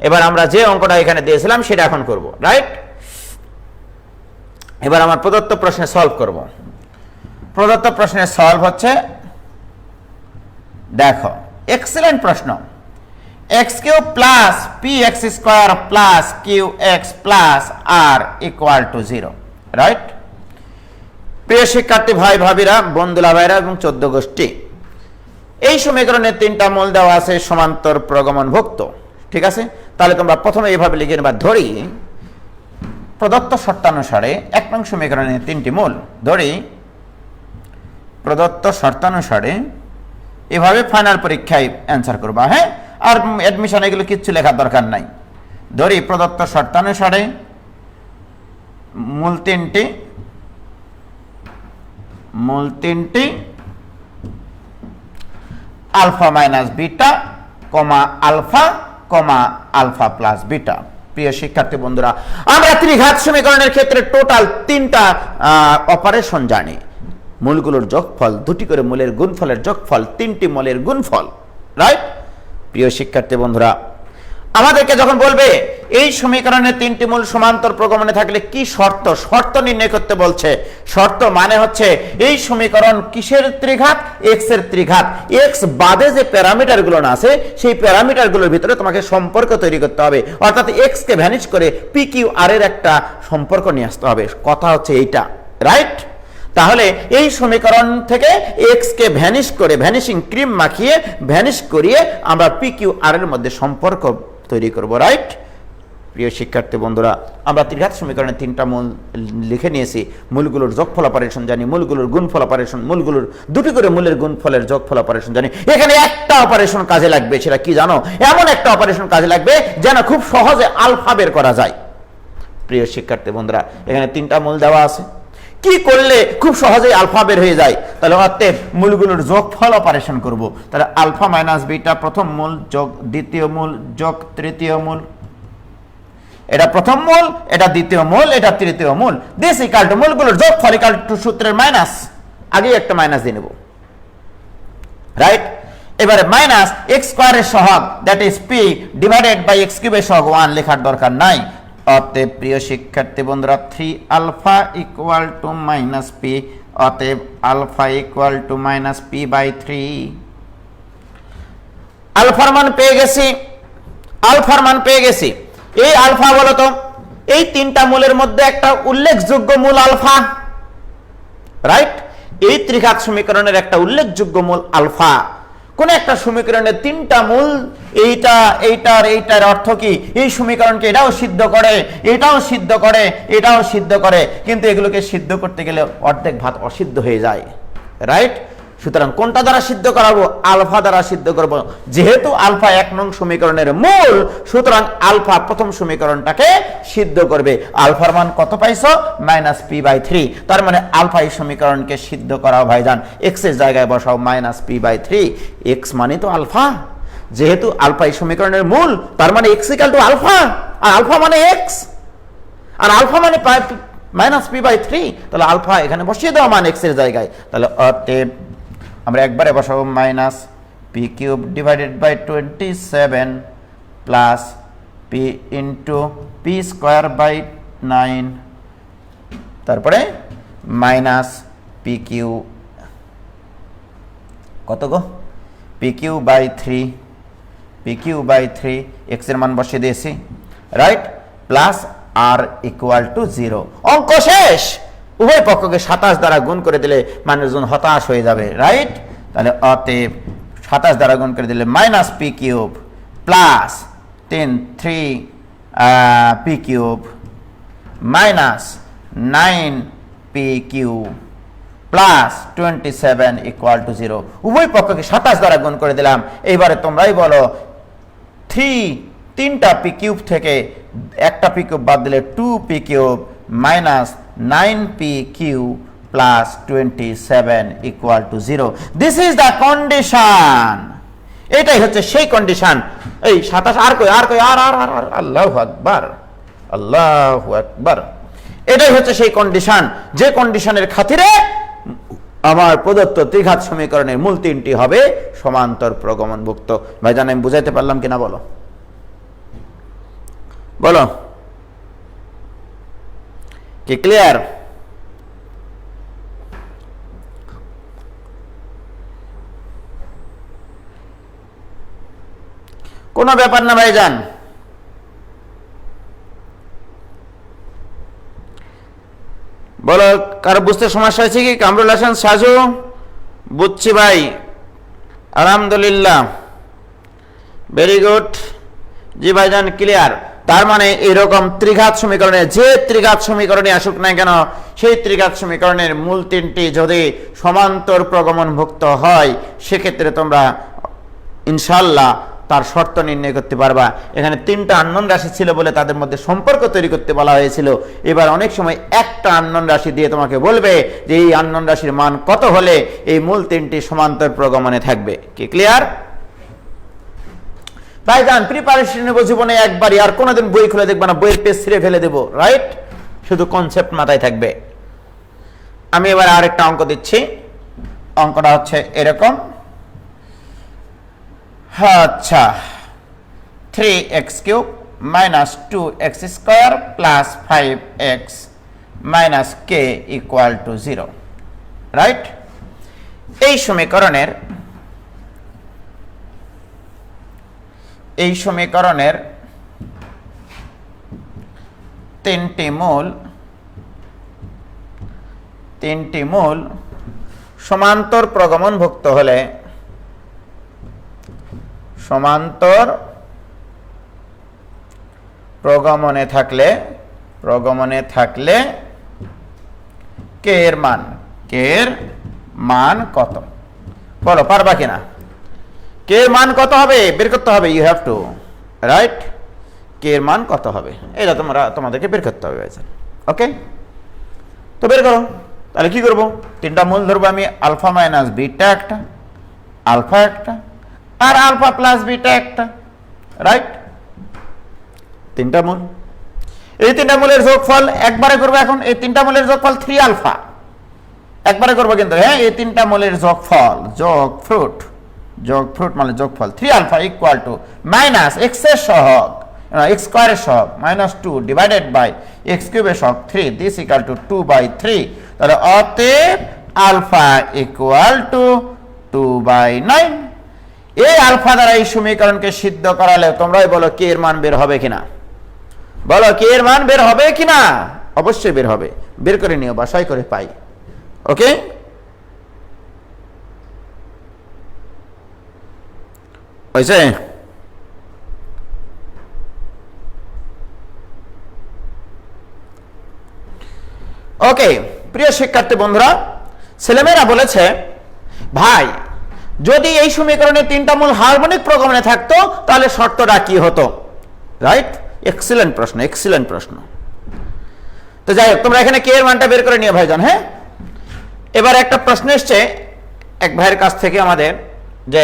এবার আমরা যে অঙ্কটা এখানে দিয়েছিলাম সেটা এখন করব, রাইট? এবার আমার প্রদত্ত প্রশ্নে সলভ করব। প্রদত্ত প্রশ্নের সলভ হচ্ছে, দেখো এক্সেলেন্ট প্রশ্ন। X q plus p x square plus q x plus r equal to 0, right? প্রিয় শিক্ষার্থী ভাই ভাবিরা, বন্ধুলা ভাইরা এবং 14 গোষ্ঠী, এই সমীকরণের 3টা মূল দেওয়া আছে সমান্তর প্রগমনভুক্ত, ঠিক আছে? তাহলে তোমরা প্রথমে এইভাবে লিখে নেবা, ধরি প্রদত্ত শর্তানুসারে 1 নং সমীকরণের 3টি মূল, ধরি প্রদত্ত শর্তানুসারে, এভাবে ফাইনাল পরীক্ষায় অ্যান্সার করবা। হ্যাঁ, আর অ্যাডমিশন এগুলো কিচ্ছু লেখার দরকার নাই। ধরি প্রদত্ত শর্তানুসারে মূল তিনটি alpha minus beta comma alpha comma alpha plus beta. প্রিয় শিক্ষার্থী বন্ধুরা, আমরা ত্রিঘাত সমীকরণের ক্ষেত্রে টোটাল 3টা অপারেশন জানি। মূলগুলোর যোগফল, 2টি করে মূলের গুণফলের যোগফল, 3টি মূলের গুণফল, রাইট? প্রিয় শিক্ষার্থী বন্ধুরা, আমাদেরকে যখন বলবে এই সমীকরণের 3টি মূল সমান্তর প্রগমনে থাকলে কি শর্ত নির্ণয় করতে বলছে। শর্ত মানে হচ্ছে এই সমীকরণ কিসের ত্রিঘাত? এক্স এর ত্রিঘাত। এক্স বাদে যে প্যারামিটারগুলো আছে সেই প্যারামিটারগুলোর ভিতরে তোমাকে সম্পর্ক তৈরি করতে হবে, অর্থাৎ এক্স কে ভ্যানিশ করে পি কিউ আর এর একটা সম্পর্ক নিয়ে আসতে হবে। কথা হচ্ছে এইটা, রাইট? তাহলে এই সমীকরণ থেকে এক্স কে ভ্যানিশ করে, ভ্যানিশিং ক্রিম মাখিয়ে ভ্যানিশ করিয়ে আমরা পি কিউ আর এর মধ্যে সম্পর্ক তৈরি করব, রাইট? প্রিয় শিক্ষার্থী বন্ধুরা, আমরা ত্রিঘাত সমীকরণের 3টা মূল লিখে নিয়েছি। মূলগুলোর যোগফল অপারেশন জানি, মূলগুলোর গুণফল অপারেশন, মূলগুলোর 2টি করে মূলের গুণফলের যোগফল অপারেশন জানি। এখানে একটা অপারেশন কাজে লাগবে, সেটা কি জানো? এমন একটা অপারেশন কাজে লাগবে যেন খুব সহজে আলফা বের করা যায়। প্রিয় শিক্ষার্থী বন্ধুরা, এখানে 3টা মূল দেওয়া আছে, কি করলে খুব সহজেই আলফা বের হয়ে যায়? তাহলে অতএব মূলগুলোর যোগফল অপারেশন করব। তাহলে আলফা মাইনাস বিটা প্রথম মূল যোগ দ্বিতীয় মূল যোগ তৃতীয় মূল, এটা প্রথম মূল, এটা দ্বিতীয় মূল, এটা তৃতীয় মূল। দিস ইকুয়াল টু মূলগুলোর যোগফল ইকুয়াল টু সূত্রের মাইনাস, আগে একটা মাইনাস দিয়ে নেব, রাইট? এবারে মাইনাস এক্স স্কয়ারের সহগ, that is p divided by x কিউবের সহগ 1 লেখার দরকার নাই। অতএব প্রিয় শিক্ষার্থী বন্ধুরা, 3 alpha equal to minus p, অতএব alpha equal to minus p by 3। আলফার মান পেয়ে গেছি, আলফার মান পেয়ে গেছি। এই আলফা বলতো এই 3টা মূলের মধ্যে একটা উল্লেখযোগ্য মূল আলফা, রাইট? এই ত্রিঘাত সমীকরণের একটা উল্লেখযোগ্য মূল আলফা। কোন একটা সমীকরণের 3টা মূল, এইটার অর্থ কি? এই সমীকরণকে এটাও সিদ্ধ করে, এটাও সিদ্ধ করে, এটাও সিদ্ধ করে, কিন্তু এগুলোকে সিদ্ধ করতে গেলে অর্ধেক ভাত অসিদ্ধ হয়ে যায়, রাইট? সুতরাং কোনটা দ্বারা সিদ্ধ করাবো? আলফা দ্বারা সিদ্ধ করব। যেহেতু আলফা 1 নং সমীকরণের মূল, সুতরাং আলফা প্রথম সমীকরণটাকে সিদ্ধ করবে। আলফার মান কত পাইছো? Minus p by 3। তার মানে আলফা এই সমীকরণকে সিদ্ধ করাও ভাইজান, এক্স এর জায়গায় বসাও মাইনাস পি বাই 3। এক্স মানে তো আলফা, যেহেতু আলফা এই সমীকরণের মূল, তার মানে এক্স ইকুয়াল টু আলফা, আর আলফা মানে এক্স, আর আলফা মানে মাইনাস পি বাই 3। তাহলে আলফা এখানে বসিয়ে দেওয়া মান এক্স এর জায়গায়। তাহলে অতএব আমরা একবারে বসাবো minus p cube divided by 27 plus p into p square by 9, তারপরে মাইনাস পি কিউ কত গো? P q by 3, p q by 3 x এর মান বসিয়ে দিয়েছি, right? Plus r equal to 0। অঙ্ক শেষ। উভয় পক্ষকে 27 দ্বারা গুণ করে দিলে মানুষজন হতাশ হয়ে যাবে, রাইট? তাহলে অতএব 27 দ্বারা গুণ করে দিলে minus p cube plus 3 P cube minus 9 P cube plus 27 equal to 0। উভয় পক্ষকে 27 দ্বারা গুণ করে দিলাম। এইবারে তোমরাই বলো তিনটা পি কিউব থেকে একটা পি কিউব বাদ দিলে 2 P cube minus 9 P cube plus 27 equal to 0। This is the condition. এটাই হচ্ছে সেই কন্ডিশন। এই 27 আর কই আর আল্লাহু আকবার, আল্লাহু আকবার। এটাই হচ্ছে সেই কন্ডিশন, যে কন্ডিশনের খাতিরে আমার প্রদত্ত ত্রিঘাত সমীকরণের মূল তিনটি হবে সমান্তর প্রগমনভুক্ত। ভাইজান আমি বুঝাইতে পারলাম কিনা বলো, বলো কি ক্লিয়ার? কোনো ব্যাপার না ভাইজান। বলো কারো বুঝতে সমস্যা হয়েছে কি? কামরুল হাসান সাজু, বুঝছি ভাই, আলহামদুলিল্লাহ, ভেরি গুড। জি ভাইজান ক্লিয়ার। তার মানে এরকম ত্রিঘাত সমীকরণে, যে ত্রিঘাত সমীকরণে আসুক না কেন, সেই ত্রিঘাত সমীকরণের মূল তিনটি যদি সমান্তর প্রগমনভুক্ত হয়, সেক্ষেত্রে তোমরা ইনশাল্লাহ তার শর্ত নির্ণয় করতে পারবা। এখানে তিনটা আননোন রাশি ছিল বলে তাদের মধ্যে সম্পর্ক তৈরি করতে বলা হয়েছিল। এবার অনেক সময় একটা আননোন রাশি দিয়ে তোমাকে বলবে যে এই আননোন রাশির মান কত হলে এই মূল তিনটি সমান্তর প্রগমনে থাকবে। কি ক্লিয়ার? ভাইজান প্রিপারেশন নেব জীবনে একবারই, আর কোনোদিন বই খুলে দেখবে না, বইয়ের পেজ ছিঁড়ে ফেলে দেবো, রাইট? শুধু কনসেপ্ট মাথায় থাকবে। আমি এবার আরেকটা অঙ্ক দিচ্ছি। অঙ্কটা হচ্ছে এরকম। আচ্ছা, 3x cube minus 2x square plus 5x minus k equal to 0, right? এই সমীকরণের তিনটি মূল সমান্তর প্রগমনভুক্ত হলে সমান্তর প্রগমনে থাকলে কে এর মান কত? বলো পারবা কিনা? কে এর মান কত হবে বের করতে হবে। You have to, right? K এর মান কত হবে এটা তোমাদেরকে বের করতে হবে। ওকে, তো বের করো। তাহলে কি করব? তিনটা মূল ধরবো আমি, আলফা মাইনাস বিটা একটা, আলফা একটা, আর আলফা প্লাস বিটা একটা, রাইট? তিনটা মূল। এই তিনটা মূলের যোগফল একবারে করবো। এখন এই তিনটা মূলের যোগফল 3 আলফা একবারে করবো কিন্তু, হ্যাঁ? এই তিনটা মূলের যোগফল, যোগফ্রুট মানে যোগফল 3 alpha equal to minus x এর সহগ, এক্স স্কোয়ারের সহগ মাইনাস 2 ডিভাইডেড বাই এক্স কিউবের সহগ 3, দিস ইকুয়াল টু 2/3। তাহলে অতএব আলফা ইকুয়াল টু 2/9। এই আলফা দ্বারা এই সমীকরণকে সিদ্ধ করালে তোমরাই বলো কে এর মান বের হবে কিনা। বলো কে এর মান বের হবে কিনা? অবশ্যই বের হবে। বের করে নিও, বাসায় করে পাই। ওকে, হয়েছে? ওকে, প্রিয় শিক্ষার্থী বন্ধুরা, ছেলেমেয়েরা বলেছে ভাই যদি এই সমীকরণে তিনটা মূল হারমোনিক প্রগমনে থাকতো তাহলে শর্তটা কি হতো, রাইট? এক্সিলেন্ট প্রশ্ন। তো যাই হোক, তোমরা এখানে কে এর মানটা বের করে নিও ভাইজান। হ্যাঁ, এবার একটা প্রশ্ন এসছে এক ভাইয়ের কাছ থেকে আমাদের, যে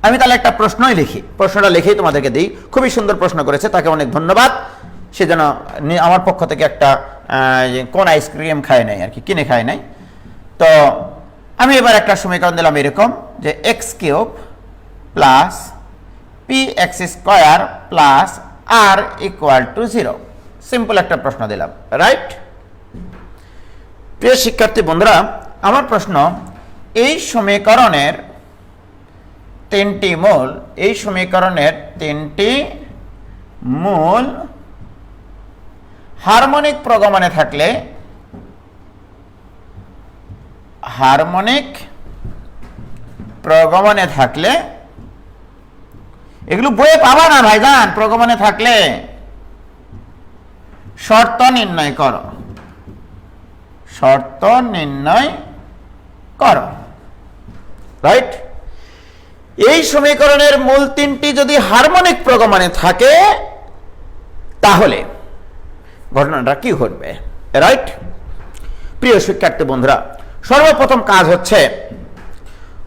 আমি তাহলে একটা প্রশ্নই লিখি, প্রশ্নটা লিখেই তোমাদেরকে দিই। খুবই সুন্দর প্রশ্ন করেছে, তাকে অনেক ধন্যবাদ। সে যেন আমার পক্ষ থেকে একটা কোন আইসক্রিম খায় নাই আর কি, কিনে খায় নাই। তো আমি এবার একটা সমীকরণ দিলাম এরকম, যে x cube plus p x square plus r equal to 0। Simple একটা প্রশ্ন দিলাম, রাইট? প্রিয় শিক্ষার্থী বন্ধুরা, আমার প্রশ্ন, এই সমীকরণের তিনটি মূল হারমোনিক প্রগমনে থাকলে এগুলো বইয়ে পাবা না ভাইজান, প্রগমনে থাকলে। শর্ত নির্ণয় করো, শর্ত নির্ণয় করো, রাইট। এই সমীকরণের মূল তিনটি যদি হারমোনিক প্রগমনে থাকে তাহলে ঘটনাটা কি ঘটবে, রাইট। প্রিয় শিক্ষার্থী বন্ধুরা, সর্বপ্রথম কাজ হচ্ছে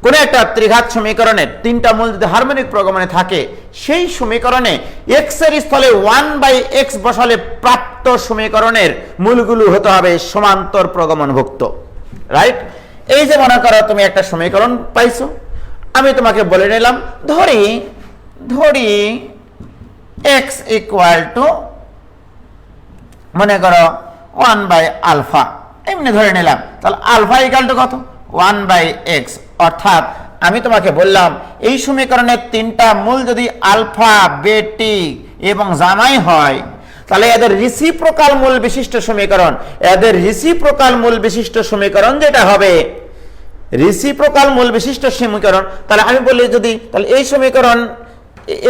কোন একটা ত্রিঘাত সমীকরণের তিনটা মূল যদি হারমোনিক প্রগমনে থাকে, সেই সমীকরণে x এর স্থলে 1/x বসালে প্রাপ্ত সমীকরণের মূলগুলো হতে হবে সমান্তর প্রগমনভুক্ত, রাইট। এই যে মনে করো তুমি একটা সমীকরণ পাইছো, আমি তোমাকে বলে নিলাম ধরি x ইকুয়াল টু মনে করো 1/α, এমনি ধরে নিলাম। তাহলে আলফা ইকুয়াল টু কত? 1/x। অর্থাৎ আমি তোমাকে বললাম এই সমীকরণের তিনটা মূল যদি আলফা, বেটি এবং জামাই হয়, তাহলে এদের রিসিপ্রোকাল মূল বিশিষ্ট সমীকরণ, এদের রিসিপ্রোকাল মূল বিশিষ্ট সমীকরণ যেটা হবে রিসিপ্রোকাল মূল বিশিষ্ট সমীকরণ, তাহলে আমি বলি যদি তাহলে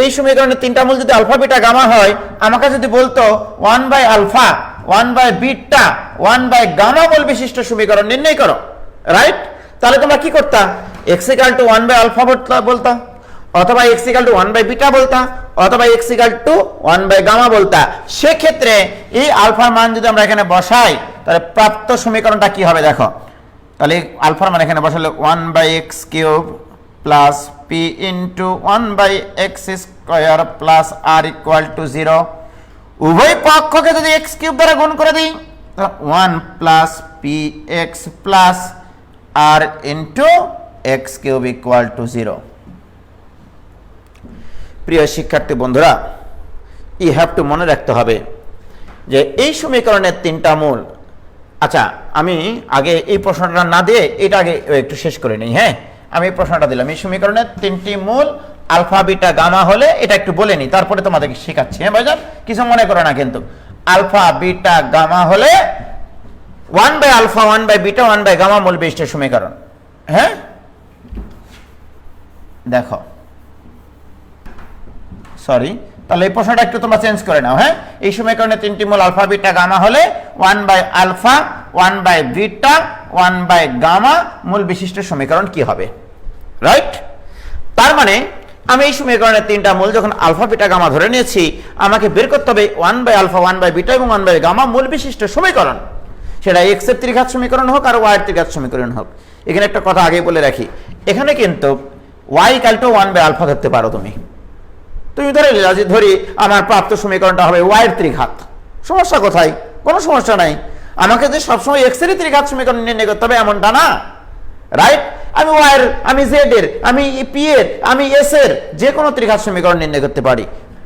এই সমীকরণের তিনটা মূল যদি আলফা, বিটা, গামা হয়, আমাকে যদি বলতো 1/α 1/বিটা 1/গামা মূল বিশিষ্ট সমীকরণ নির্ণয় করো, রাইট। তাহলে তোমরা কি করতা? x ইকুয়াল টু 1/α বলতা, অথবা x ইকুয়াল টু 1/বিটা বলতা, অথবা x ইকুয়াল টু 1/গামা বলতা। সেক্ষেত্রে এই আলফার মান যদি আমরা এখানে বসাই, তাহলে প্রাপ্ত সমীকরণটা কি হবে দেখো। তাহলে আলফার মান এখানে বসালে 1/x³ plus p into 1/x² plus r equal to 0। উভয় পক্ষকে যদি x³ দ্বারা গুণ করে দিই, 1 plus px plus r into x³ equal to 0। প্রিয় শিক্ষার্থী বন্ধুরা, ইউ হ্যাভ টু মনে রাখতে হবে যে এই সমীকরণের তিনটা মূল। আচ্ছা, আমি আগে এই প্রশ্নটা না দিয়ে এটা আগে একটু শেষ করে নিই। হ্যাঁ, আমি এই প্রশ্নটা দিলাম, এই সমীকরণের তিনটি মূল আলফা, বিটা, গামা হলে এটা একটু বলে নিই, তারপরে তোমাদেরকে শেখাচ্ছি। হ্যাঁ ভাইজান, কিছু মনে করো না কিন্তু। আলফা, বিটা, গামা হলে 1/α 1/বিটা 1/গামা মূল বিশিষ্ট সমীকরণ। হ্যাঁ, দেখো, সরি, তাহলে এই প্রশ্নটা একটু তোমরা চেঞ্জ করে নাও। হ্যাঁ, এই সমীকরণে তিনটি মূল আলফা, বিটা, গামা হলে 1/α 1/বিটা 1/গামা মূল বিশিষ্ট সমীকরণ কি হবে, রাইট। তার মানে আমি এই সমীকরণের তিনটা মূল যখন আলফা, বিটা, গামা ধরে নিয়েছি, আমাকে বের করতে হবে 1/α 1/বিটা এবং 1/গামা মূল বিশিষ্ট সমীকরণ। সেটা x এর ত্রিঘাত সমীকরণ হোক আর y এর ত্রিঘাত সমীকরণ হোক। এখানে একটা কথা আগে বলে রাখি, এখানে কিন্তু y ইকুয়াল টু 1/α ধরতে পারো তুমি ধরে নিলা যে ধরি আমার প্রাপ্ত সমীকরণটা হবে y এর ত্রিঘাত। সমস্যা কোথায়? কোনো সমস্যা নাই। আমাকে যে সবসময় x এর ত্রিঘাত সমীকরণ নির্ণয় করতে হবে এমনটা না, রাইট। আমি y এর, আমি z এর, আমি p এর, আমি s এর যে কোনো ত্রিঘাত সমীকরণ নির্ণয় করতে পারি।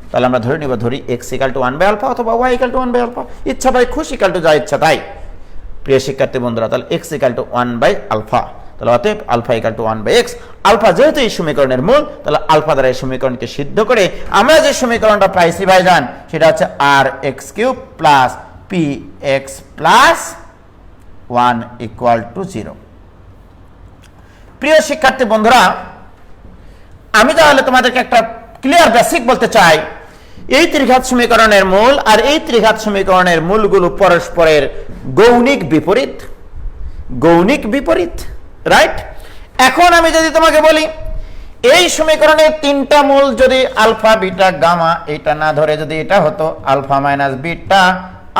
তাহলে আমরা ধরে নিব ধরি x ইকুয়াল টু 1/α অথবা y ইকুয়াল টু 1/α, ইচ্ছা ভাই খুশি ইকুয়াল টু যা ইচ্ছা তাই। প্রিয় শিক্ষার্থী বন্ধুরা, তাহলে x ইকুয়াল টু 1/α, তাহলে অতএব alpha equal two 1/x। Alpha যেহেতু এই সমীকরণের মূল, তাহলে আলফা দ্বারা এই সমীকরণকে সিদ্ধ করে আমরা যে সমীকরণটা পাইছি ভাইজান, সেটা হচ্ছে r(x³ plus px plus 1 equal to 0। প্রিয় শিক্ষার্থী বন্ধুরা, আমি তাহলে তোমাদেরকে একটা ক্লিয়ার বেসিক বলতে চাই। এই ত্রিঘাত সমীকরণের মূল আর এই ত্রিঘাত সমীকরণের মূলগুলো পরস্পরের গৌণিক বিপরীত, গৌণিক বিপরীত, রাইট। এখন আমি যদি তোমাকে বলি এই সমীকরণের তিনটা মূল যদি আলফা, বিটা, গামা এটা না ধরে যদি এটা হতো alpha minus beta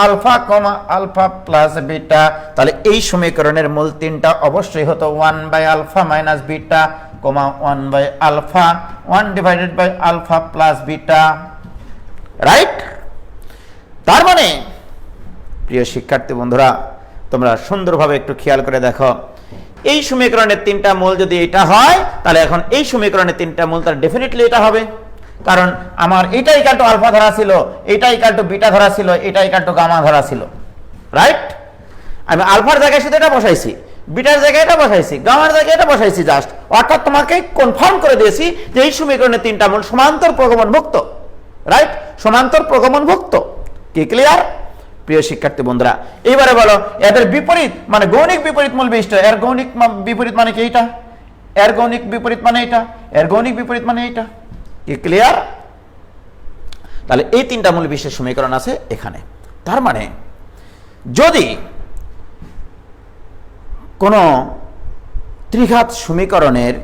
alpha comma alpha plus beta, তাহলে এই সমীকরণের মূল তিনটা অবশ্যই হতো 1/α minus beta comma 1/α 1/α plus beta, right. তার মানে প্রিয় শিক্ষার্থী বন্ধুরা, তোমরা সুন্দরভাবে একটু খেয়াল করে দেখো, এই সমীকরণের তিনটা মূল যদি এটা হয়, তাহলে এখন এই সমীকরণের তিনটা মূল তার ডেফিনেটলি এটা হবে, কারণ আমার এটা ইকুয়াল টু আলফা ধরা ছিল, এটা ইকুয়াল টু বিটা ধরা ছিল, এটা ইকুয়াল টু গামা ধরা ছিল, রাইট। আমি আলফার জায়গায় শুধু এটা বসাইছি, বিটার জায়গায় এটা বসাইছি, গামার জায়গায় এটা বসাইছি জাস্ট। অর্থাৎ তোমাকে কনফার্ম করে দিয়েছি যে এই সমীকরণের তিনটা মূল সমান্তর প্রগমনভুক্ত, রাইট, সমান্তর প্রগমনভুক্ত। কি ক্লিয়ার প্রিয় শিক্ষার্থী বন্ধুরা? এইবারে বলো এদের বিপরীত মানে গৌণিক বিপরীত মূল বিশিষ্ট, এর গৌণিক বিপরীত মানে কি? এইটা। এর গৌণিক বিপরীত মানে এটা, এর গৌণিক বিপরীত মানে এইটা। কি ক্লিয়ার? তাহলে এই তিনটা মূল বিশিষ্ট সমীকরণ আছে এখানে। তার মানে যদি কোনো ত্রিঘাত সমীকরণের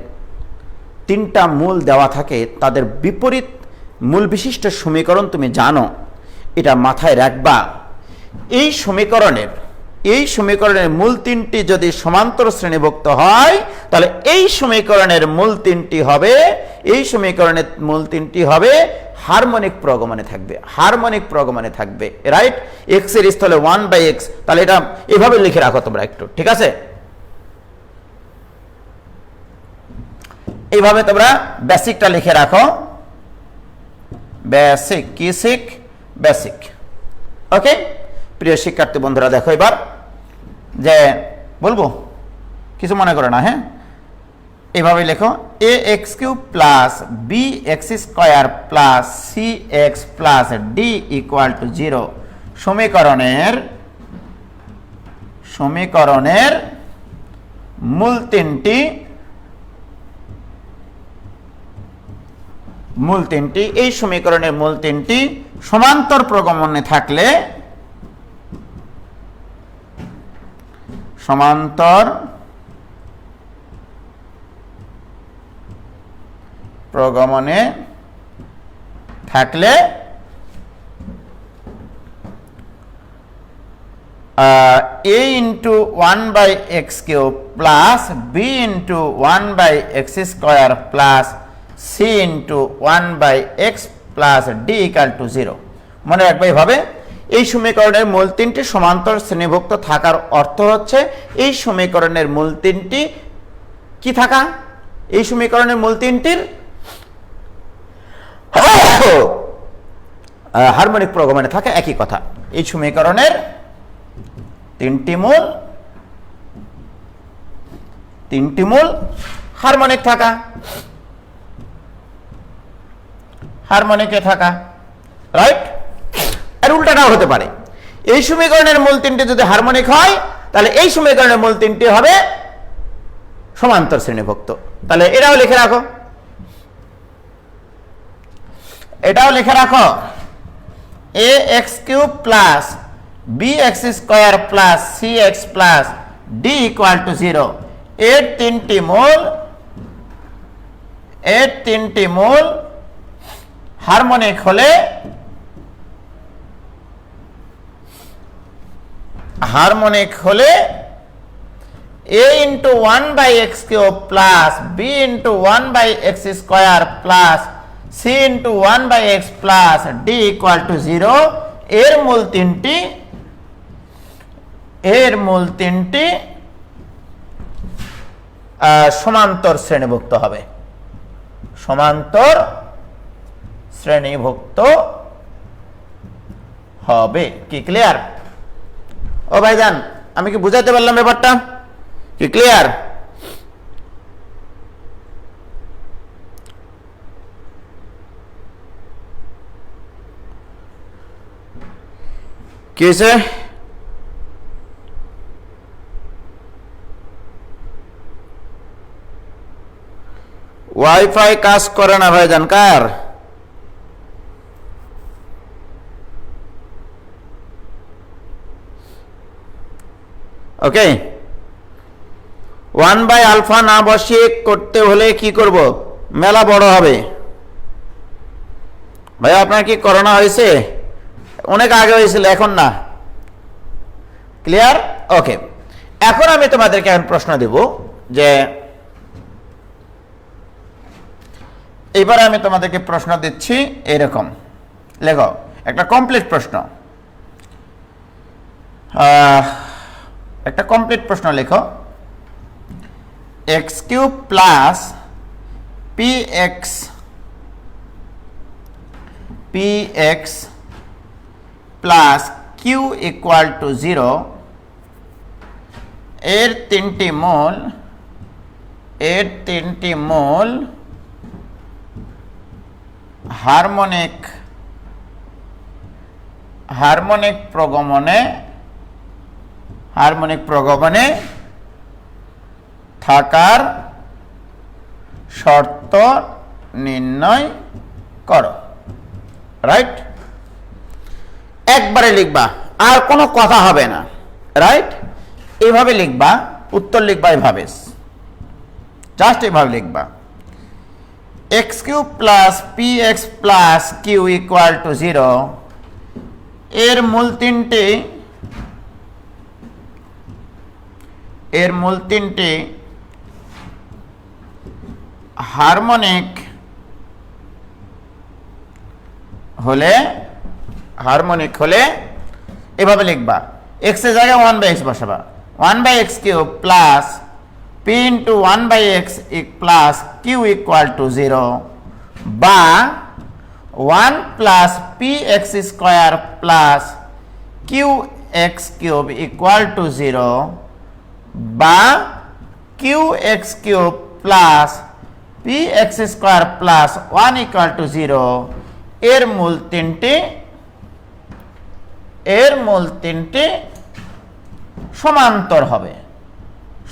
তিনটা মূল দেওয়া থাকে, তাদের বিপরীত মূল বিশিষ্ট সমীকরণ তুমি জানো, এটা মাথায় রাখবা। এই সমীকরণের মূল তিনটি যদি সমান্তর শ্রেণীভুক্ত হয়, তাহলে এই সমীকরণের মূল তিনটি হবে হারমোনিক প্রগমনে থাকবে, রাইট? এক্স এর স্থলে 1/x, তাহলে এটা এভাবে লিখে রাখো তোমরা একটু, ঠিক আছে? এইভাবে তোমরা বেসিকটা লিখে রাখো, বেসিক। ওকে প্রিয় শিক্ষার্থী বন্ধুরা, দেখো এবার যে বলবো, কিছু মনে করো না, হ্যাঁ? এইভাবে লেখো ax³ plus bx² plus cx plus d = 0 সমীকরণের মূল তিনটি এই সমীকরণের মূল তিনটি সমান্তর প্রগমনে থাকলে a into 1/x³ plus b into 1/x² plus c into 1/x plus d = 0। মনে রাখবে এভাবে, এই সমীকরণের মূল তিনটি সমান্তর শ্রেণীভুক্ত থাকার অর্থ হচ্ছে এই সমীকরণের মূল তিনটি কি থাকা, এই সমীকরণের মূল তিনটির হারমোনিক প্রগমনে থাকা, একই কথা। এই সমীকরণের তিনটি মূল হারমোনিকে থাকা, রাইট? আর উল্টাটাও হতে পারে, এই সমীকরণের মূল তিনটি যদি হারমোনিক হয়, তাহলে এই সমীকরণের মূল তিনটি হবে সমান্তর শ্রেণীভুক্ত। তাহলে এটাও লিখে রাখো, ax³ plus bx² plus cx plus d = 0। এর তিনটি মূল হারমোনিক হলে a into 1/x³ plus b into 1/x² plus c into 1/x plus d = 0। এর মূল তিনটি সমান্তর শ্রেণীভুক্ত হবে। কি ক্লিয়ার? ও ভাইজান, আমি কি বুঝাতে পারলাম ব্যাপারটা? কি ক্লিয়ার? কি হয়েছে? ওয়াইফাই কাজ করে না ভাইজান, কার? ওকে, 1/α না বসিয়ে করতে হলে কি করব? মেলা বড় হবে। ভাই আপনার কি করোনা হয়েছে? অনেক আগে হয়েছিল, এখন না। ক্লিয়ার? ওকে, এখন আমি তোমাদেরকে এখন প্রশ্ন দেব, যে এবার আমি তোমাদেরকে প্রশ্ন দিচ্ছি এরকম, লেখো একটা কমপ্লিট প্রশ্ন, লেখো x³ plus px plus q = 0 এর তিনটি মূল হারমোনিক প্রগমনে থাকার শর্ত নির্ণয় করো, রাইট? একবারে লিখবা, আর কোনো কথা হবে না, রাইট? এইভাবে লিখবা, উত্তর লিখবা এভাবে, জাস্ট এভাবে লিখবা, x q plus p x plus q equal to 0। এর মূল তিনটি হারমোনিক হলে এভাবে লিখবা, এক্স এর জায়গায় 1/x বসাবা, 1/x cube plus p into 1/x plus q equal to 0, বা 1 plus p x square plus q x cube equal to 0, বা q x cube plus p x square plus 1 equal to 0। এর মূল তিনটি সমান্তর হবে,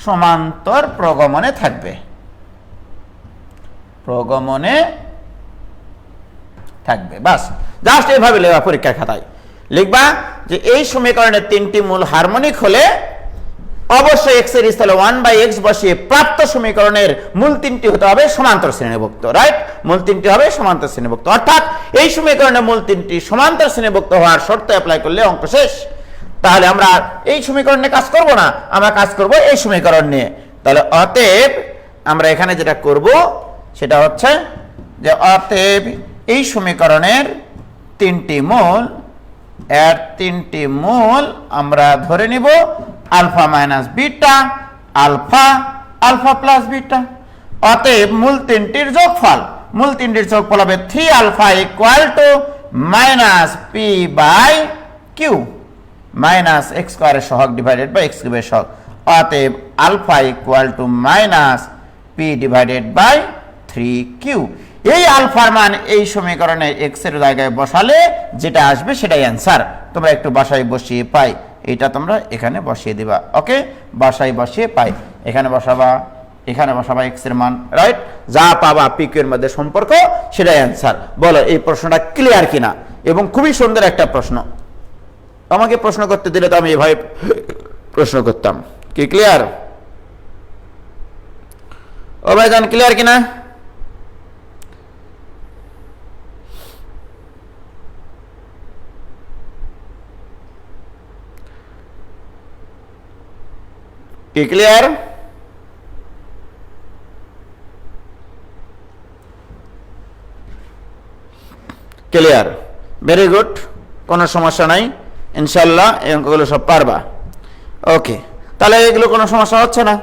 সমান্তর প্রগমনে থাকবে, বাস জাস্ট এইভাবে লেখা পরীক্ষার খাতায় লিখবা যে এই সমীকরণের তিনটি মূল হারমোনিক হলে অবশ্যই x এর স্থলে 1/x বসিয়ে প্রাপ্ত সমীকরণের মূল তিনটি হতে হবে সমান্তর শ্রেণীভুক্ত, রাইট? মূল তিনটি হবে সমান্তর শ্রেণীভুক্ত, অর্থাৎ এই সমীকরণের মূল তিনটি সমান্তর শ্রেণীভুক্ত হওয়ার শর্ত অ্যাপ্লাই করলে অঙ্ক শেষ। তাহলে আমরা এই সমীকরণ নিয়ে কাজ করব না, আমরা কাজ করব এই সমীকরণ নিয়ে। তাহলে অতএব আমরা এখানে যেটা করব সেটা হচ্ছে যে অতএব এই সমীকরণের তিনটি মূল আমরা ধরে নিব alpha minus beta, alpha plus beta. অতএব মূল তিনটির যোগফল হবে 3 alpha equal to minus p by q, minus x স্কোয়ারের সহগ ডিভাইডেড বাই এক্স কিউবের সহগ। অতএব alpha equal to minus p divided by 3q। এই আলফার মান এই সমীকরণে এক্স এর জায়গায় বসালে যেটা আসবে সেটাই অ্যান্সার। তোমরা একটু বাসায় বসিয়ে পাই, এইটা তোমরা এখানে বসিয়ে দিবা, ওকে? বাসায় বসিয়ে পাই এখানে বসাবা এক্স এর মান, রাইট? যা পাবা পি কিউ এর মধ্যে সম্পর্ক সেটাই অ্যান্সার। বলো এই প্রশ্নটা ক্লিয়ার কিনা? এবং খুবই সুন্দর একটা প্রশ্ন, আমাকে প্রশ্ন করতে দিলে তো আমি এভাবে প্রশ্ন করতাম। কি ক্লিয়ার? ও ভাইজান ক্লিয়ার কিনা? কি ক্লিয়ার? ক্লিয়ার, ভেরি গুড, কোনো সমস্যা নাই, ইনশাল্লাহ এই অঙ্কগুলো সব পারবা। ওকে, তাহলে এগুলো কোনো সমস্যা হচ্ছে না।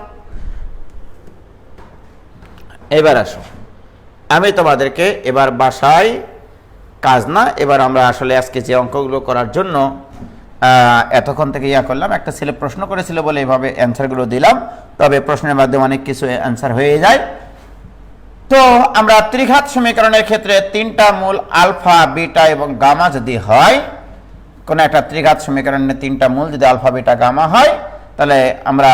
এবার আসো, আমি তোমাদেরকে এবার বাসায় কাজ না, এবার আমরা আসলে আজকে যে অঙ্কগুলো করার জন্য এতক্ষণ থেকে করলাম, একটা ছেলে প্রশ্ন করেছিল বলে এইভাবে অ্যান্সারগুলো দিলাম, তবে প্রশ্নের মাধ্যমে অনেক কিছু অ্যান্সার হয়ে যায়। তো আমরা ত্রিঘাত সমীকরণের ক্ষেত্রে তিনটা মূল আলফা বিটা এবং গামা যদি হয়, কোনো একটা ত্রিঘাত সমীকরণের তিনটা মূল যদি আলফা বিটা গামা হয়, তাহলে আমরা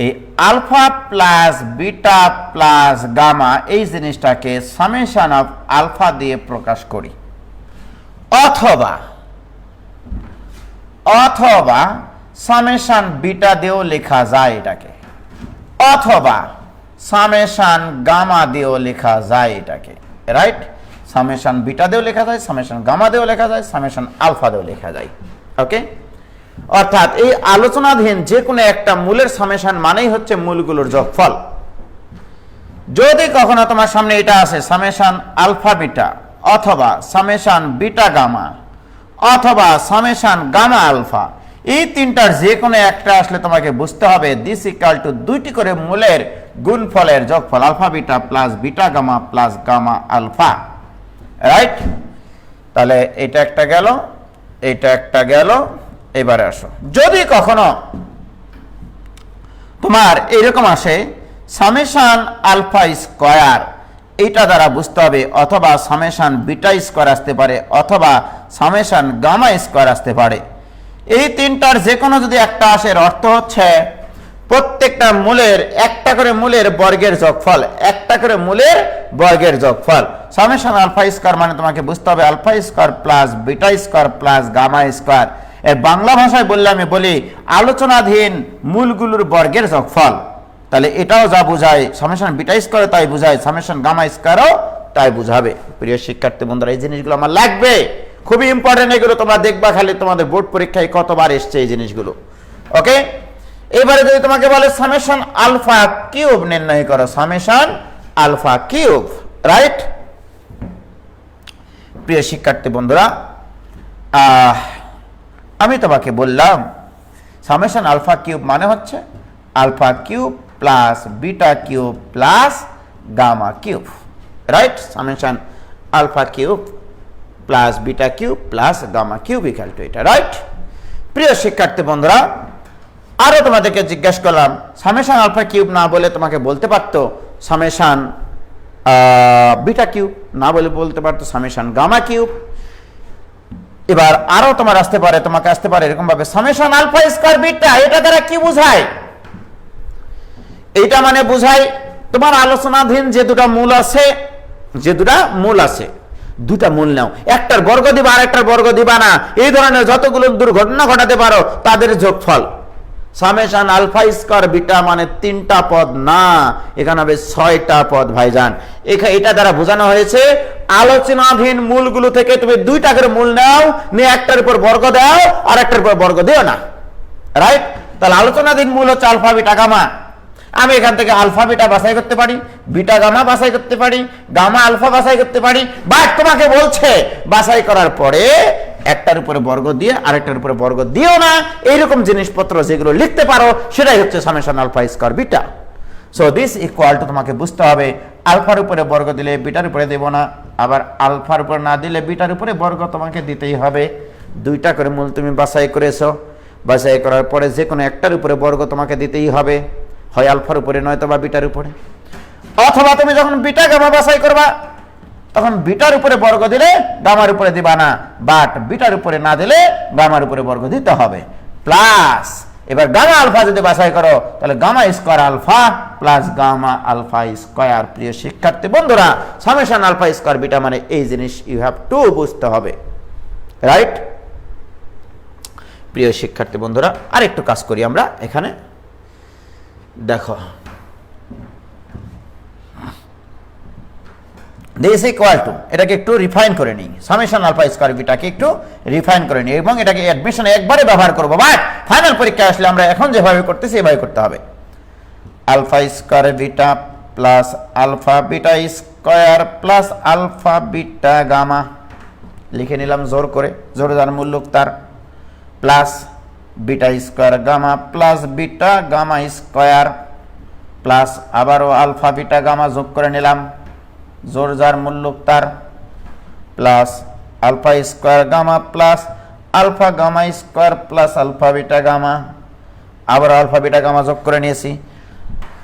এই alpha plus beta plus gamma এই জিনিসটাকে সামেশন অফ আলফা দিয়ে প্রকাশ করি, অথবা সামেশন বিটা দিয়েও লেখা যায় এটাকে, অথবা সামেশন গামা দিয়েও লেখা যায় এটাকে, রাইট? সামেশন বিটা দিয়েও লেখা যায়, সামেশন গামা দিয়েও লেখা যায়, সামেশন আলফা দিয়েও লেখা যায়, ওকে? অর্থাৎ এই আলোচনাধীন যে কোনো একটা মূলের সামেশন মানেই হচ্ছে মূলগুলোর যোগফল। যদি কখনো তোমার সামনে এটা আসে সামেশন আলফা বিটা, অথবা সামেশন বিটা গামা, অথবা সামেশন গামা আলফা, এই তিনটার যে কোনো একটা আসলে তোমাকে বুঝতে হবে দিস ইকুয়াল টু দুইটি করে মূলের গুণফলের যোগফল, alpha beta plus beta gamma plus gamma alpha, right? তাহলে এটা একটা গেল, এটা একটা গেল। এবারে আসো, যদি কখনো তোমার এরকম আসে সামেশন আলফা স্কয়ার, এইটা দ্বারা বুঝতে হবে অথবা সামেশন বিটা স্কয়ার আসতে পারে, অথবা সামেশন গামা স্কয়ার আসতে পারে। এই তিনটার যে কোনো যদি একটা আসে, এর অর্থ হচ্ছে প্রত্যেকটা মূলের একটা করে মূলের বর্গের যোগফল, একটা করে মূলের বর্গের যোগফল। সামেশন আলফা স্কয়ার মানে তোমাকে বুঝতে হবে alpha square plus beta square plus gamma square. এর বাংলা ভাষায় বললে আমি বলি আলোচনাধীন মূলগুলোর বর্গের যোগফল। তাহলে এটাও যা বোঝায় সামেশন বিটা স্কয়ার তাই বোঝায়, সামেশন গামা স্কয়ারও তাই বুঝাবে। প্রিয় শিক্ষার্থী বন্ধুরা, এই জিনিসগুলো আমার লাগবে, খুবই ইম্পর্টেন্ট। এগুলো তোমরা দেখবা খালি তোমাদের বোর্ড পরীক্ষায় কতবার এসছে এই জিনিসগুলো। ওকে, এবারে যদি তোমাকে বলে সামেশন আলফা কিউব নির্ণয় করো, সামেশন আলফা কিউব, রাইট? প্রিয় শিক্ষার্থী বন্ধুরা, আমি তোমাকে বললাম সামেশন আলফা কিউব মানে হচ্ছে alpha cube plus beta cube plus gamma cube, right? Summation alpha cube plus beta cube plus gamma cube equal to এটা, রাইট? প্রিয় শিক্ষার্থী বন্ধুরা, আরো তোমাদেরকে জিজ্ঞাসা করলাম সামেশন আলফা কিউব না বলে তোমাকে বলতে পারতো সামেশন বিটা কিউব, না বলে বলতে পারতো সামেশন গামা কিউব। এবার আরো তোমার তোমাকে আসতে পারে এরকম ভাবে সামেশন আলফা স্কয়ার বিটা, এটা দ্বারা কি বোঝায়? এইটা মানে বোঝায় তোমার আলোচনাধীন যে দুটা মূল আছে, দুটা মূল নাও, একটার বর্গ দিবা আর একটার বর্গ দিবা না, এই ধরনের যতগুলো দুর্ঘটনা ঘটাতে পারো তাদের যোগফল। সামেশন আলফা স্কয়ার বিটা মানে 3টা পদ না, এখানে হবে 6টা পদ ভাইজান। এটা দ্বারা বোঝানো হয়েছে আলোচনাধীন মূলগুলো থেকে তুমি 2টা করে মূল নাও, নিয়ে একটার উপর বর্গ দাও আর একটার উপর বর্গ দিও না, রাইট? তাহলে আলোচনাধীন মূল হচ্ছে আলফা বিটা গামা। আমি এখান থেকে আলফা বিটা বাছাই করতে পারি, বিটা গামা বাছাই করতে পারি, গামা আলফা বাছাই করতে পারি, বাট তোমাকে বলছে বাছাই করার পরে একটার উপরে বর্গ দিয়ে আরেকটার উপরে বর্গ দিও না। এইরকম জিনিসপত্র যেগুলো লিখতে পারো সেটাই হচ্ছে summation alpha square beta. So this equal to তোমাকে বুঝতে হবে আলফার উপরে বর্গ দিলে বিটার উপরে দেব না, আবার আলফার উপরে না দিলে বিটার উপরে বর্গ তোমাকে দিতেই হবে। 2টা করে মূল তুমি বাছাই করেছো, বাছাই করার পরে যে কোনো একটার উপরে বর্গ তোমাকে দিতেই হবে, হয় আলফার উপরে নয়তো বা বিটার উপরে। অথবা তুমি যখন বিটা গামা বাছাই করবা তখন বিটার উপরে বর্গ দিলে গামার উপরে দিবা না, বাট বিটার উপরে না দিলে গামার উপরে বর্গ দিতে হবে। প্লাস এবার গামা আলফা যদি বাছাই করো তাহলে gamma square alpha plus gamma alpha square. প্রিয় শিক্ষার্থী বন্ধুরা, সামেশন আলফা স্কয়ার বিটা মানে এই জিনিস ইউ হ্যাভ টু বুঝতে হবে, রাইট? প্রিয় শিক্ষার্থী বন্ধুরা, আরেকটু কাজ করি আমরা এখানে। দেখো, দিস ইকুয়াল টু, এটাকে একটু রিফাইন করে নিই, সামেশন আলফা স্কয়ার বিটাকে একটু রিফাইন করে নিই এবং এটাকে অ্যাডমিশনে একবারে ব্যবহার করবো, বাট ফাইনাল পরীক্ষা আসলে আমরা এখন যেভাবে করতেছি এভাবে করতে হবে। Alpha square beta plus alpha beta square plus alpha beta gamma, লিখে নিলাম জোর করে, জোরে যার মূল লোক তার, plus beta square gamma plus beta gamma square plus আবারও আলফা বিটা গামা যোগ করে নিলাম, জোর যার মূল লোক তার, plus alpha square gamma plus alpha gamma square plus alpha beta gamma, আবার আলফা বিটা গামা যোগ করে নিয়েছি,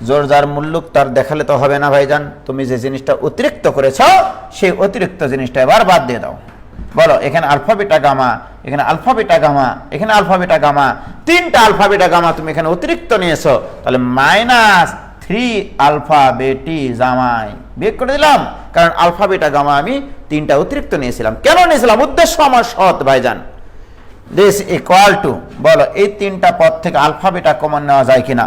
জোর যার মূল লোক তার। দেখালে তো হবে না ভাইজান, তুমি যে জিনিসটা অতিরিক্ত করেছ সেই অতিরিক্ত জিনিসটা এবার বাদ দিয়ে দাও। বলো, এখানে আলফা বিটা গামা, এখানে আলফা বিটা গামা, এখানে আলফা বিটা গামা, 3টা আলফা বিটা গামা তুমি এখানে অতিরিক্ত নিয়েছো, তাহলে -3 আলফা বেটি জামাই বিয়োগ করে দিলাম, কারণ আলফা বিটা গামা আমি 3টা অতিরিক্ত নিয়েছিলাম। কেন নিয়েছিলাম? উদ্দেশ্য আমার সৎ ভাইজান। দিস ইকুয়াল টু, বলো এই 3টা পদ থেকে আলফা বিটা কমন নেওয়া যায় কিনা?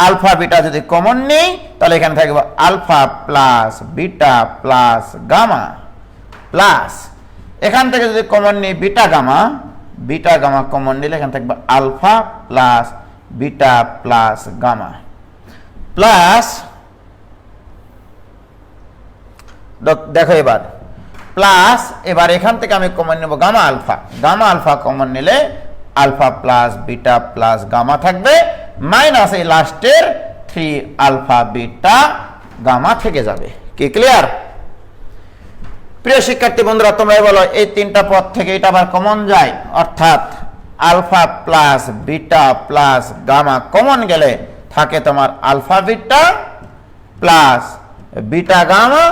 আলফা বিটা যদি কমন নেই তাহলে এখানে থাকবে alpha plus beta plus gamma, plus এখান থেকে যদি কমন নেই beta gamma, beta gamma common নিলে এখানে থাকবে alpha plus beta plus gamma, plus দেখো এবার প্লাস, এবার এখান থেকে আমি কমন নেব gamma alpha, gamma alpha common নিলে alpha plus beta plus gamma থাকবে, মাইনাস এই লাস্টের 3 আলফা বিটা গামা থেকে যাবে। কি ক্লিয়ার? প্রিয় শিক্ষার্থী বন্ধুরা, তোমরা বলো এই 3টা পদ থেকে এটা আবার কমন যায়, অর্থাৎ alpha plus beta plus gamma common গেলে থাকে তোমার alpha beta plus beta gamma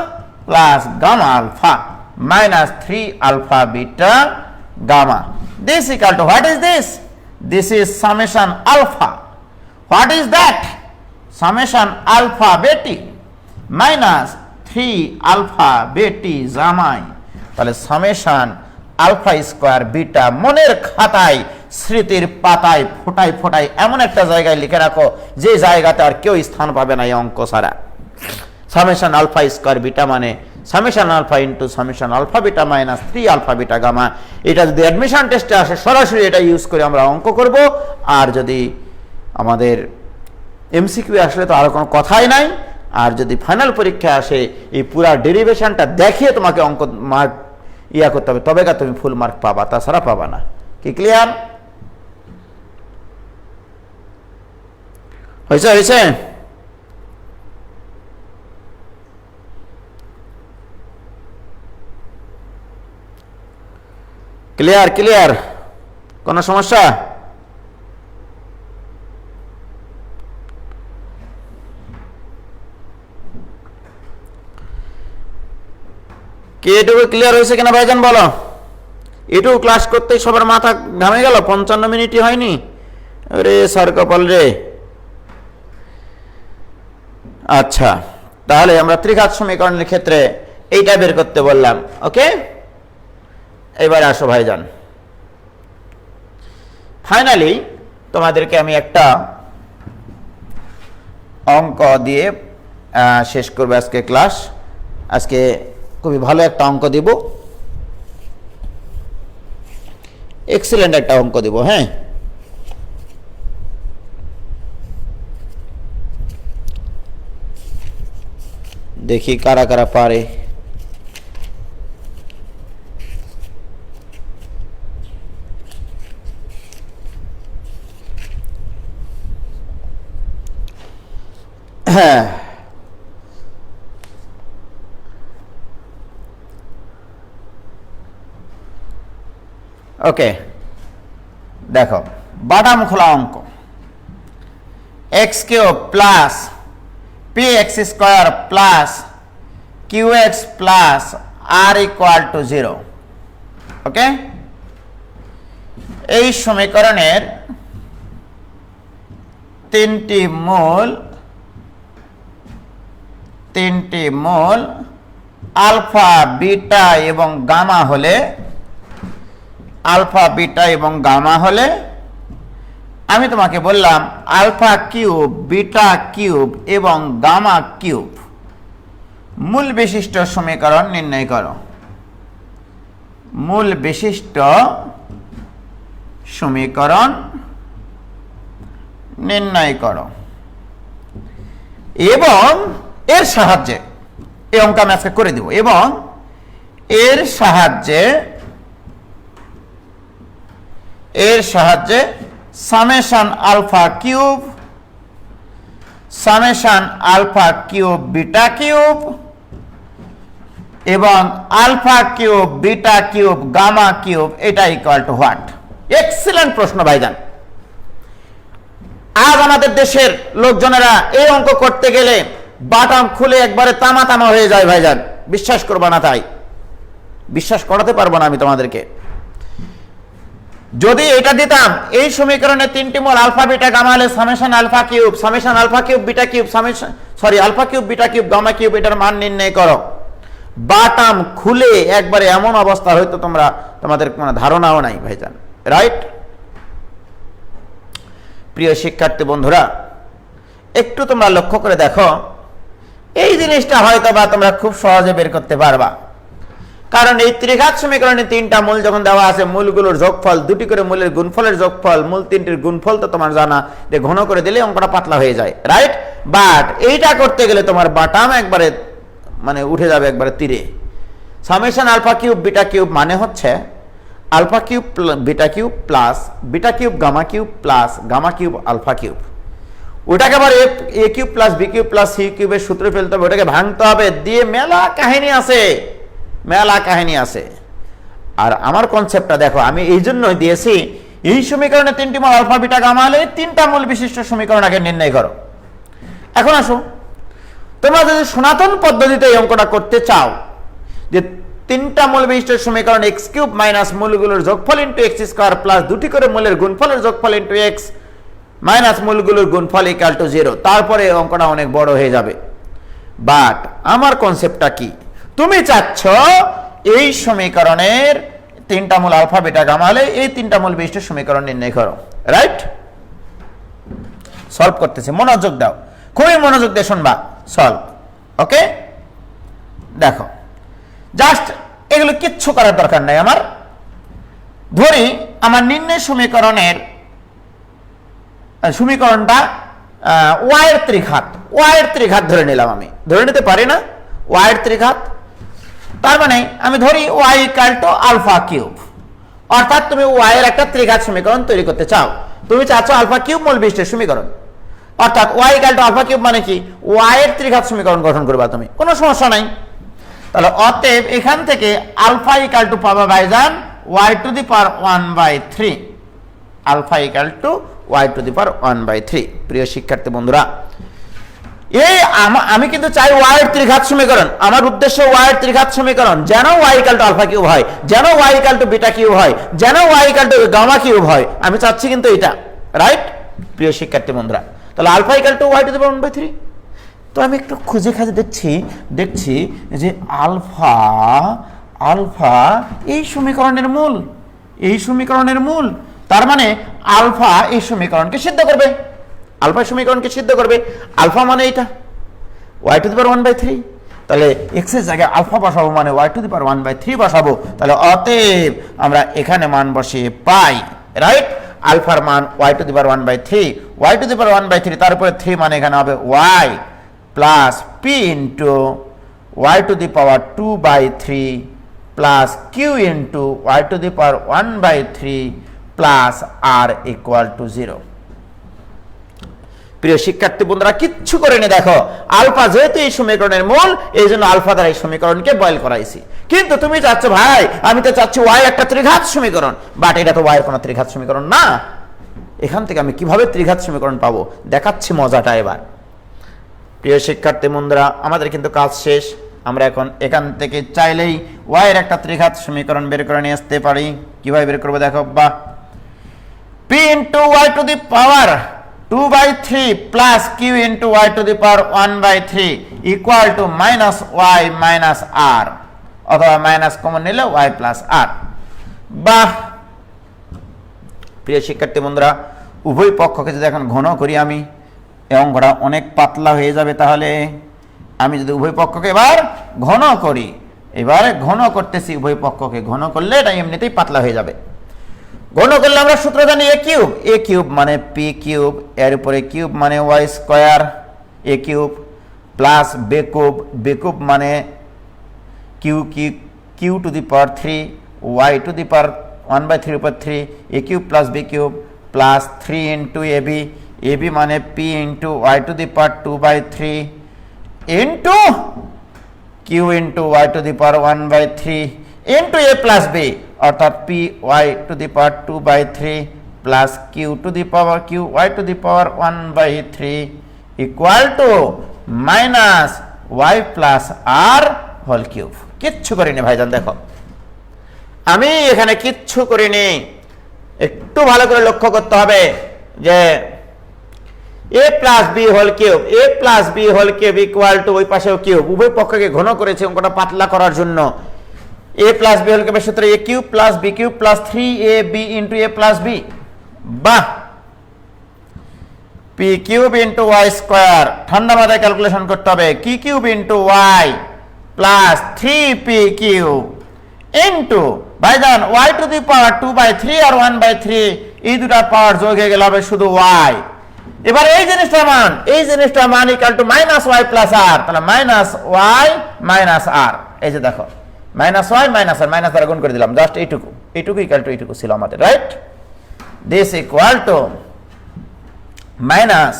plus gamma alpha -3 alpha beta gamma. This equal to what is this? This is summation alpha. What is that? Summation alpha beta minus 3 alpha beta জামাই। তাহলে সামেশন আলফা স্কোয়ার বিটা মনের খাতায় স্মৃতির পাতায় ফোটায় ফোটায় এমন একটা জায়গায় লিখে রাখো যে জায়গাতে আর কেউ স্থান পাবে না এই অঙ্ক ছাড়া। সামেশন আলফা স্কোয়ার বিটা মানে summation alpha into summation alpha beta minus 3 alpha beta gamma. এটা যদি অ্যাডমিশন টেস্টে আসে সরাসরি এটা ইউজ করে আমরা অঙ্ক করব, আর যদি আমাদের এমসিকিউ আসলে তো আরো কোনো কথাই নাই। আর যদি ফাইনাল পরীক্ষা আসে এই পুরা ডেরিভেশনটা দেখিয়ে তোমাকে অঙ্ক মার্ক করতে হবে, তবে তুমি ফুল মার্ক পাবা, তাছাড়া পাবা না। কি ক্লিয়ার? হয়েছে? ক্লিয়ার? কোনো সমস্যা? কি এটুকু ক্লিয়ার হয়েছে কিনা ভাইজান বলো? এটুকু ক্লাস করতেই সবার মাথা ঘামে গেল, 55 মিনিটই হয়নি। আরে স্যার কপাল রে। আচ্ছা, তাহলে আমরা ত্রিঘাত সমীকরণের ক্ষেত্রে এইটা বের করতে বললাম। ওকে, এবারে আসো ভাইজান, ফাইনালি তোমাদেরকে আমি একটা অঙ্ক দিয়ে শেষ করবো আজকে ক্লাস। আজকে খুবই ভালো একটা অঙ্ক দিব, এক্সিলেন্ট একটা অঙ্ক দিব। হ্যাঁ, দেখি কারা কারা পারে। হ্যাঁ, ওকে, দেখো বাদাম খোলা অঙ্ক। X cube plus p x square plus q x plus r equal to 0। Okay, এই সমীকরণের তিনটি মূল আলফা বিটা এবং গামা হলে আমি তোমাকে বললাম আলফা কিউব, বিটা কিউব এবং গামা কিউব মূল বিশিষ্ট সমীকরণ নির্ণয় করো। মূল বিশিষ্ট সমীকরণ নির্ণয় করো এবং এর সাহায্যে এই অঙ্ক আমি আজকে করে দিব, এবং এর সাহায্যে summation alpha cube beta cube এবং alpha cube beta cube gamma cube এটা ইকুয়াল টু হোয়াট? এক্সিলেন্ট প্রশ্ন ভাইজান। আজ আমাদের দেশের লোকজনেরা এই অঙ্ক করতে গেলে বাটাম খুলে একবারে তামা তামা হয়ে যায় ভাইজান, বিশ্বাস করবা না, তাই বিশ্বাস করাতে পারবো না আমি তোমাদেরকে। যদি এটা দিতাম এই সমীকরণে তিনটি মূল আলফা বিটা গামা হলে summation alpha cube beta cube alpha cube beta cube gamma cube এটার মান নির্ণয় করো, বাটাম খুলে একবারে এমন অবস্থা হয়তো তোমাদের কোনো ধারণাও নাই ভাইজান, রাইট? প্রিয় শিক্ষার্থী বন্ধুরা, একটু তোমরা লক্ষ্য করে দেখো, এই জিনিসটা হয়তো বা তোমরা খুব সহজে বের করতে পারবা। কারণ এই ত্রিঘাত সমীকরণে তিনটা মূল যখন দেওয়া আছে, মূলগুলোর যোগফল, দুটি করে মূলের গুণফলের যোগফল, মূল তিনটির গুণফল তো তোমার জানা, যে ঘন করে দিলে অঙ্কটা পাতলা হয়ে যায়, রাইট? বাট এইটা করতে গেলে তোমার বাটাম একবারে মানে উঠে যাবে একবারে তীরে। Summation alpha cube beta cube মানে হচ্ছে alpha cube beta cube plus beta cube gamma cube plus gamma cube alpha cube. ওটাকে আবার a cube plus b cube plus c কিউবের সূত্রে ফেলতে হবে, ওটাকে ভাঙতে হবে, দিয়ে মেলা কাহিনী আছে। আর আমার কনসেপ্টটা দেখো, আমি এই জন্যই দিয়েছি এই সমীকরণে তিনটি মূল আলফা বিটা গামা হলে তিনটা মূল বিশিষ্ট সমীকরণ আগে নির্ণয় করো। এখন আসো, তোমরা যদি সনাতন পদ্ধতিতে এই অঙ্কটা করতে চাও, যে তিনটা মূল বিশিষ্ট সমীকরণ এক্স কিউব মাইনাস মূলগুলোর যোগফল ইন্টু এক্স স্কোয়ার প্লাস দুটি করে মূলের গুণফলের যোগফল ইন্টু এক্স মাইনাস মূলগুলোর গুণফল ইকুয়াল টু 0, তারপরে অঙ্কটা অনেক বড় হয়ে যাবে। বাট আমার কনসেপ্টটা কি, তুমি চাচ্ছ এই সমীকরণের 3টা মূল আলফা বিটা গামা হলে এই 3টা মূল বিশিষ্ট সমীকরণ নির্ণয় করো, রাইট? সলভ করতেছি, মনোযোগ দাও, খুবই মনোযোগ দিয়ে শুনবা। সলভ, ওকে? দেখো, জাস্ট এগুলো কিচ্ছু করার দরকার নাই আমার। ধরি আমার নির্ণয় সমীকরণটা y এর ত্রিঘাত ধরে নিলাম, আমি ধরে নিতে পারি না y এর ত্রিঘাত। তার মানে আমি ধরি y equal to alpha cube, অর্থাৎ তুমি y এর একটা ত্রিঘাত সমীকরণ তৈরি করতে চাও। তুমি চাচ্ছ আলফা কিউব মূল বিশিষ্টের সমীকরণ, অর্থাৎ y equal to alpha cube মানে কি, y এর ত্রিঘাত সমীকরণ গঠন করবা তুমি, কোনো সমস্যা নাই। তাহলে অতএব এখান থেকে আলফা ইকুয়াল টু পাবা ভাইজান y to the power 1/3, alpha equal to y to the power 1/3। প্রিয় শিক্ষার্থী বন্ধুরা, এই আমি কিন্তু চাই y এর ত্রিঘাত সমীকরণ, আমার উদ্দেশ্য y এর ত্রিঘাত সমীকরণ, যেন y equal to alpha cube হয়, যেন y equal to beta cube হয়, যেন y equal to gamma cube হয়, আমি চাচ্ছি কিন্তু এটা, রাইট? প্রিয় শিক্ষার্থী বন্ধুরা, তাহলে alpha equal to y to the power 1/3। তো আমি একটু খুঁজে দেখছি যে আলফা এই সমীকরণের মূল, তার মানে আলফা এই সমীকরণকে সিদ্ধ করবে, আলফা মানে এটা y টু দি পাওয়ার 1/3। তাহলে x এর জায়গায় আলফা বসাবো মানে y টু দি পাওয়ার 1/3 বসাবো। তাহলে অতএব আমরা এখানে মান বসিয়ে পাই, রাইট? আলফার মান y to the power 1/3, y to the power 1/3, তারপরে 3 মানে এখানে হবে y plus p into y to the power 2/3 plus q into y to the power 1/3 plus r equal to 0। প্রিয় শিক্ষার্থী বন্ধুরা, কিচ্ছু করে নি, দেখো আলফা যেহেতু এই সমীকরণের মূল, এই জন্য আলফা দ্বারা এই সমীকরণকে বয়েল করাইছি। কিন্তু তুমি চাচ্ছ ভাই, আমি তো চাচ্ছি y একটা ত্রিঘাত সমীকরণ, বাট এটা তো y এর কোনো ত্রিঘাত সমীকরণ না। এখান থেকে আমি কিভাবে ত্রিঘাত সমীকরণ পাবো, দেখাচ্ছি মজাটা এবার। প্রিয় শিক্ষার্থী বন্ধুরা, আমাদের কিন্তু কাজ শেষ। আমরা এখন এখান থেকে চাইলেই y এর একটা ত্রিঘাত সমীকরণ বের করে নিয়ে আসতে পারি। কিভাবে বের করবো দেখো, বা p into y to the power 2/3 plus q into y to the power 1/3 equal to minus y minus r, অথবা মাইনাস কমন নিলে y প্লাস r। বাহ! প্রিয় শিক্ষার্থী বন্ধুরা, উভয় পক্ষকে যদি এখন ঘন করি আমি, এবং অঙ্কটা অনেক পাতলা হয়ে যাবে। তাহলে আমি যদি উভয় পক্ষকে এবার ঘন করি, এবারে ঘন করতেছি উভয় পক্ষকে, ঘন করলে এটা এমনিতেই পাতলা হয়ে যাবে। ঘন করলে আমরা সূত্র জানি এ কিউব মানে পি কিউব, এর উপরে কিউব মানে y square a cube, plus b cube মানে q to the power 3 y to the power 1/3 উপর 3 a cube plus b cube plus 3 into a b মানে p into y to the power 2/3 into q into y to the power 1/3 into a plus b, অর্থাৎ p y to the power 2/3 plus Q to the power q y to the power 1/3 equal to minus y plus r whole cube. কিচ্ছু করিনি ভাইজান, দেখো আমি এখানে কিচ্ছু করিনি। একটু ভালো করে লক্ষ্য করতে হবে যে a plus b whole cube equal to ওই পাশেও কিউব, উভয় পক্ষকে ঘন করেছে অঙ্কটা পাতলা করার জন্য। a প্লাস বি হোল কিউবের সূত্র a cube plus b cube plus 3ab into a plus b. বাহ! p cube into y square, ঠান্ডা মাথায় ক্যালকুলেশন করতে হবে, q cube into y plus 3p cube into ভাইজান ওয়াই টু দি পাওয়ার 2/3 আর 1/3, এই দুটা পাওয়ার যোগ হয়ে গেলে হবে শুধু ওয়াই। এবার এই জিনিসটা মান equal to minus y plus r, তাহলে মাইনাস ওয়াই মাইনাস আর, এই যে দেখো minus y minus r, minus দ্বারা গুণ করে দিলাম, জাস্ট এইটুকু ইকুয়াল টু এইটুকু ছিল আমাদের, right? This equal to minus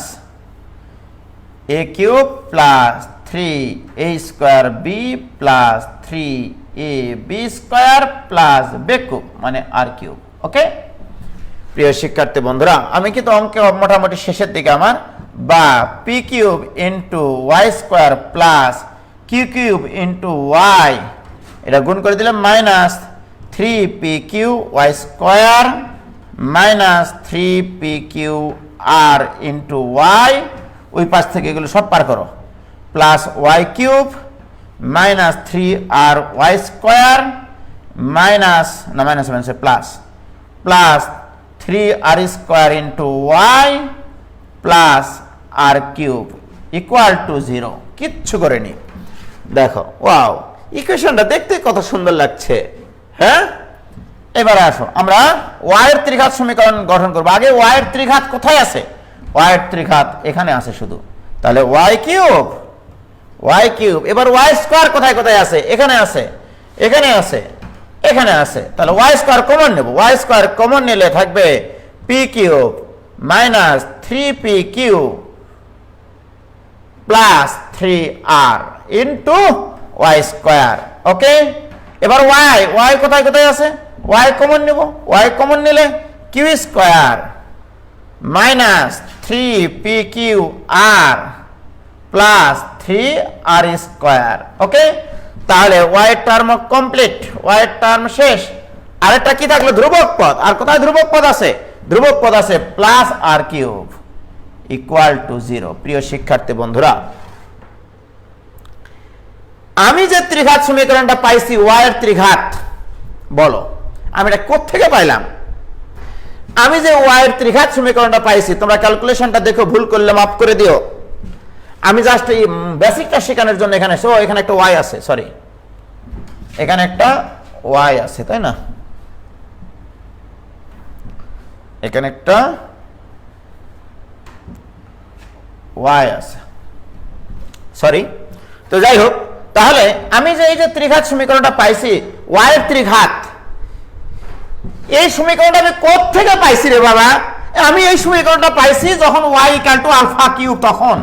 a cube plus 3a square b plus 3ab square plus b cube মানে আর কিউব। ওকে প্রিয় শিক্ষার্থী বন্ধুরা, আমি কিন্তু অঙ্কে মোটামুটি শেষের দিকে আমার, বা p cube into y square plus q cube into y, এটা গুণ করে দিলাম minus 3p q y square minus 3p q r into y, ওই পাশ থেকে এগুলো সব পার করো, plus y cube minus 3r y square minus, না minus minus plus, plus 3r square into y plus r cube equal to 0। কিচ্ছু করেনি। দেখো, ওয়াও, ইকুয়েশনটা দেখতে কত সুন্দর লাগছে। হ্যাঁ, এবারে আসো আমরা y এর ত্রিঘাত সমীকরণ গঠন করব। আগে y এর ত্রিঘাত কোথায় আছে? y এর ত্রিঘাত এখানে আছে শুধু, তাহলে y কিউব, এবার y স্কয়ার কোথায় কোথায় আছে? এখানে আছে, এখানে আছে, এখানে আছে, তাহলে y স্কয়ার কমন নেব। y স্কয়ার কমন নিলে থাকবে p cube minus 3p cube plus 3r into y square. Okay, এবার y কোথায় কোথায় আছে? y কমন নেব, y কমন নিলে q square minus 3p q r plus 3r square. Okay, তাহলে y এর টার্ম কমপ্লিট, y এর টার্ম শেষ। আরেকটা কি থাকলো? ধ্রুবক পদ। আর কোথায় ধ্রুবক পদ আছে? ধ্রুবক পদ আছে plus r cube equal to 0। প্রিয় শিক্ষার্থী বন্ধুরা, আমি যে ত্রিঘাত সমীকরণটা পাইছি y এর ত্রিঘাত, বলো আমি এটা কোত্থেকে পাইলাম? আমি যে y এর ত্রিঘাত সমীকরণটা পাইছি, তোমরা ক্যালকুলেশনটা দেখো, ভুল করলে মাফ করে দিও। আমি জাস্ট এই বেসিকটা শেখানোর জন্য এখানে, এখানে একটা y আছে, সরি এখানে একটা y আছে, তাই না? এখানে একটা y আছে, সরি। তো যাই হোক, তাহলে আমি যে এই যে ত্রিঘাত সমীকরণটা পাইছি y এর ত্রিঘাত, এই সমীকরণটা আমি কোত্থেকে পাইছি রে বাবা? আমি এই সমীকরণটা পাইছি যখন y equal to alpha cube তখন,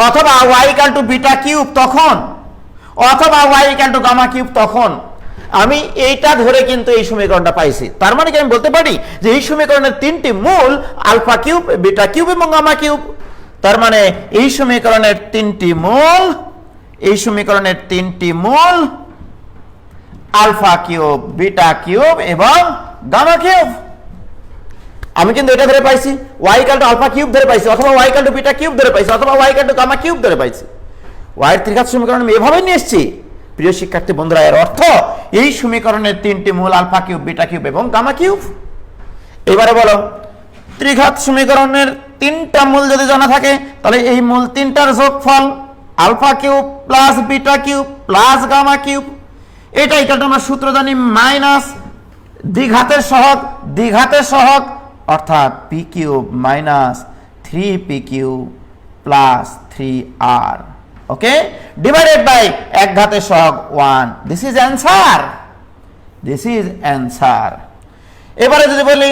অথবা y equal to beta cube তখন, অথবা y equal to gamma cube তখন। আমি এইটা ধরে কিন্তু এই সমীকরণটা পাইছি। তার মানে কি আমি বলতে পারি যে এই সমীকরণের তিনটি মূল আলফা কিউব, বিটা কিউব এবং গামা কিউব? তার মানে এই সমীকরণের তিনটি মূল, এই সমীকরণের তিনটি মূল আলফা কিউব, বিটা কিউব এবং গামা কিউব। আমি কিন্তু এটা ধরে পাইছি, y equal to alpha cube ধরে পাইছি, অথবা y equal to beta cube ধরে পাইছি, অথবা y equal to gamma cube ধরে পাইছি। y এর ত্রিঘাত সমীকরণ আমি এভাবে নিয়ে এসেছি। প্রিয় শিক্ষার্থী বন্ধুরা, এর অর্থ এই সমীকরণের তিনটি মূল আলফা কিউব, বিটা কিউব এবং গামা কিউব। এবারে বলো, ত্রিঘাত সমীকরণের তিনটা মূল যদি জানা থাকে, তাহলে এই মূল তিনটার যোগফল alpha cube plus beta cube plus gamma cube, এটা ইকুয়াল টু আমরা সূত্র জানি মাইনাস দ্বিঘাতের সহগ অর্থাৎ p cube minus 3p cube plus 3r। Okay, divided by এক ঘাতের সহগ 1। This is answer, this is answer. এবারে যদি বলি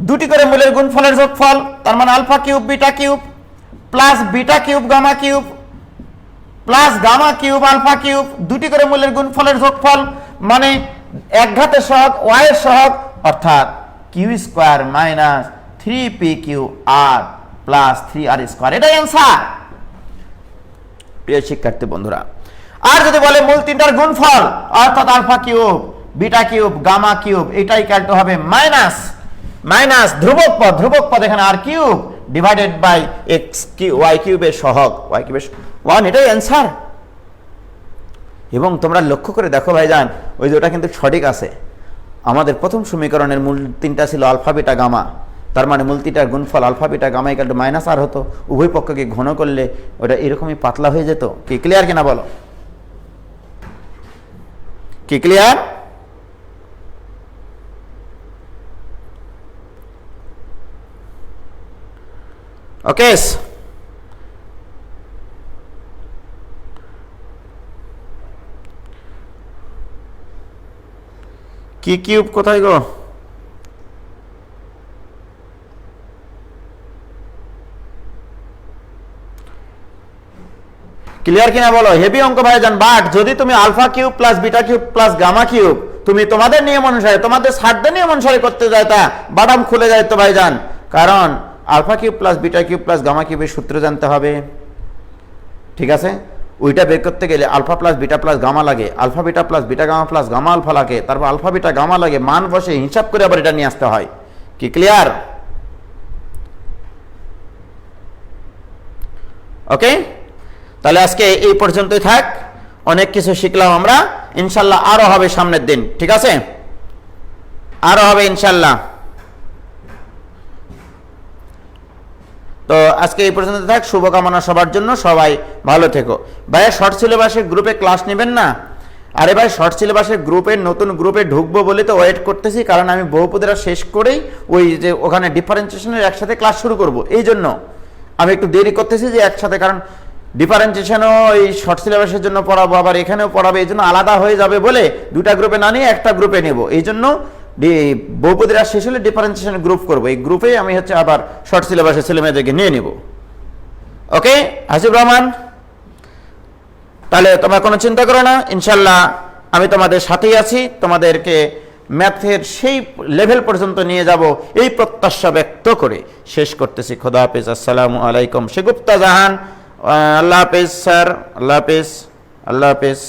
দুটি করে মূলের গুণফলের যোগফল, তার মানে alpha cube beta cube plus beta cube gamma cube plus gamma cube alpha cube, দুটি করে মূলের গুণফলের যোগফল মানে এক ঘাতের সহগ y এর সহগ অর্থাৎ q square minus 3p q r plus 3r square. এটাই অ্যান্সার প্রিয় শিক্ষার্থী বন্ধুরা। আর যদি বলে মূল তিনটার গুণফল অর্থাৎ alpha cube, beta cube, gamma cube, এটাই ইকুয়াল টু হবে মাইনাস ধ্রুবক পদ এখানে r cube divided by x q y কিউবের সহগ, ওয়াই কিউবের 1। এটাই অ্যান্সার। এবং তোমরা লক্ষ্য করে দেখো ভাইজান, ওই যে ওটা কিন্তু সঠিক আছে। আমাদের প্রথম সমীকরণের মূল তিনটা ছিল আলফা বিটা গামা, তার মানে মূল তিনটার গুণফল alpha beta gamma equal to minus r হতো। উভয় পক্ষকে ঘন করলে ওটা এরকমই পাতলা হয়ে যেত। কি ক্লিয়ার কিনা বলো? কি ক্লিয়ার? ওকে, কি কিউব কোথায় গো? ক্লিয়ার কিনা বলো? হেভি অঙ্ক ভাইজান। বাট যদি তুমি alpha cube plus beta cube plus gamma cube তুমি তোমাদের নিয়ম অনুসারে, তোমাদের সাধ্যের নিয়ম অনুসারে করতে যায়, তা বাদাম খুলে যায় তো ভাইজান। কারণ alpha cube plus beta cube plus gamma কিউবের সূত্র জানতে হবে, ঠিক আছে? ওইটা বের করতে গেলে alpha plus beta plus gamma লাগে, alpha beta plus beta gamma plus gamma alpha লাগে, তারপর আলফা বিটা গামা লাগে, মান বসে হিসাব করে আবার এটা নিয়ে আসতে হয়। কি ক্লিয়ার? ওকে, তাহলে আজকে এই পর্যন্তই থাক। অনেক কিছু শিখলাম আমরা, ইনশাল্লাহ আরো হবে সামনের দিন, ঠিক আছে? আরো হবে ইনশাল্লাহ। তো আজকে এই পর্যন্ত থাক, শুভকামনা সবার জন্য, সবাই ভালো থেকো। ভাইয়া শর্ট সিলেবাসের গ্রুপে ক্লাস নেবেন না? আরে ভাই, শর্ট সিলেবাসের গ্রুপে নতুন গ্রুপে ঢুকবো বলে তো ওয়েট করতেছি, কারণ আমি বহুপদীরা শেষ করেই ওই যে ওখানে ডিফারেন্সিয়েশনের একসাথে ক্লাস শুরু করব, এই জন্য আমি একটু দেরি করতেছি যে একসাথে, কারণ ডিফারেন্সিয়েশনও এই শর্ট সিলেবাসের জন্য পড়াবো, আবার এখানেও পড়াবো, এই জন্য আলাদা হয়ে যাবে বলে দুটা গ্রুপে না নিয়ে একটা গ্রুপে নেব। এই জন্য বহুপদীরা শেষ হলে ডিফারেন্সিয়েশন গ্রুপ করবো, এই গ্রুপে আমি হচ্ছে আবার শর্ট সিলেবাসের ছেলেমেয়েদেরকে নিয়ে নিব। ওকে হাসিবুর রহমান, তাহলে তোমরা কোনো চিন্তা করো না, ইনশাল্লাহ আমি তোমাদের সাথেই আছি, তোমাদেরকে ম্যাথের সেই লেভেল পর্যন্ত নিয়ে যাব এই প্রত্যাশা ব্যক্ত করে শেষ করতেছি। খোদা হাফেজ, আসসালামু আলাইকুম। শেগুপ্তা জাহান, আল্লাহ হাফেজ স্যার, আল্লাহ হাফেজ, আল্লাহ হাফেজ।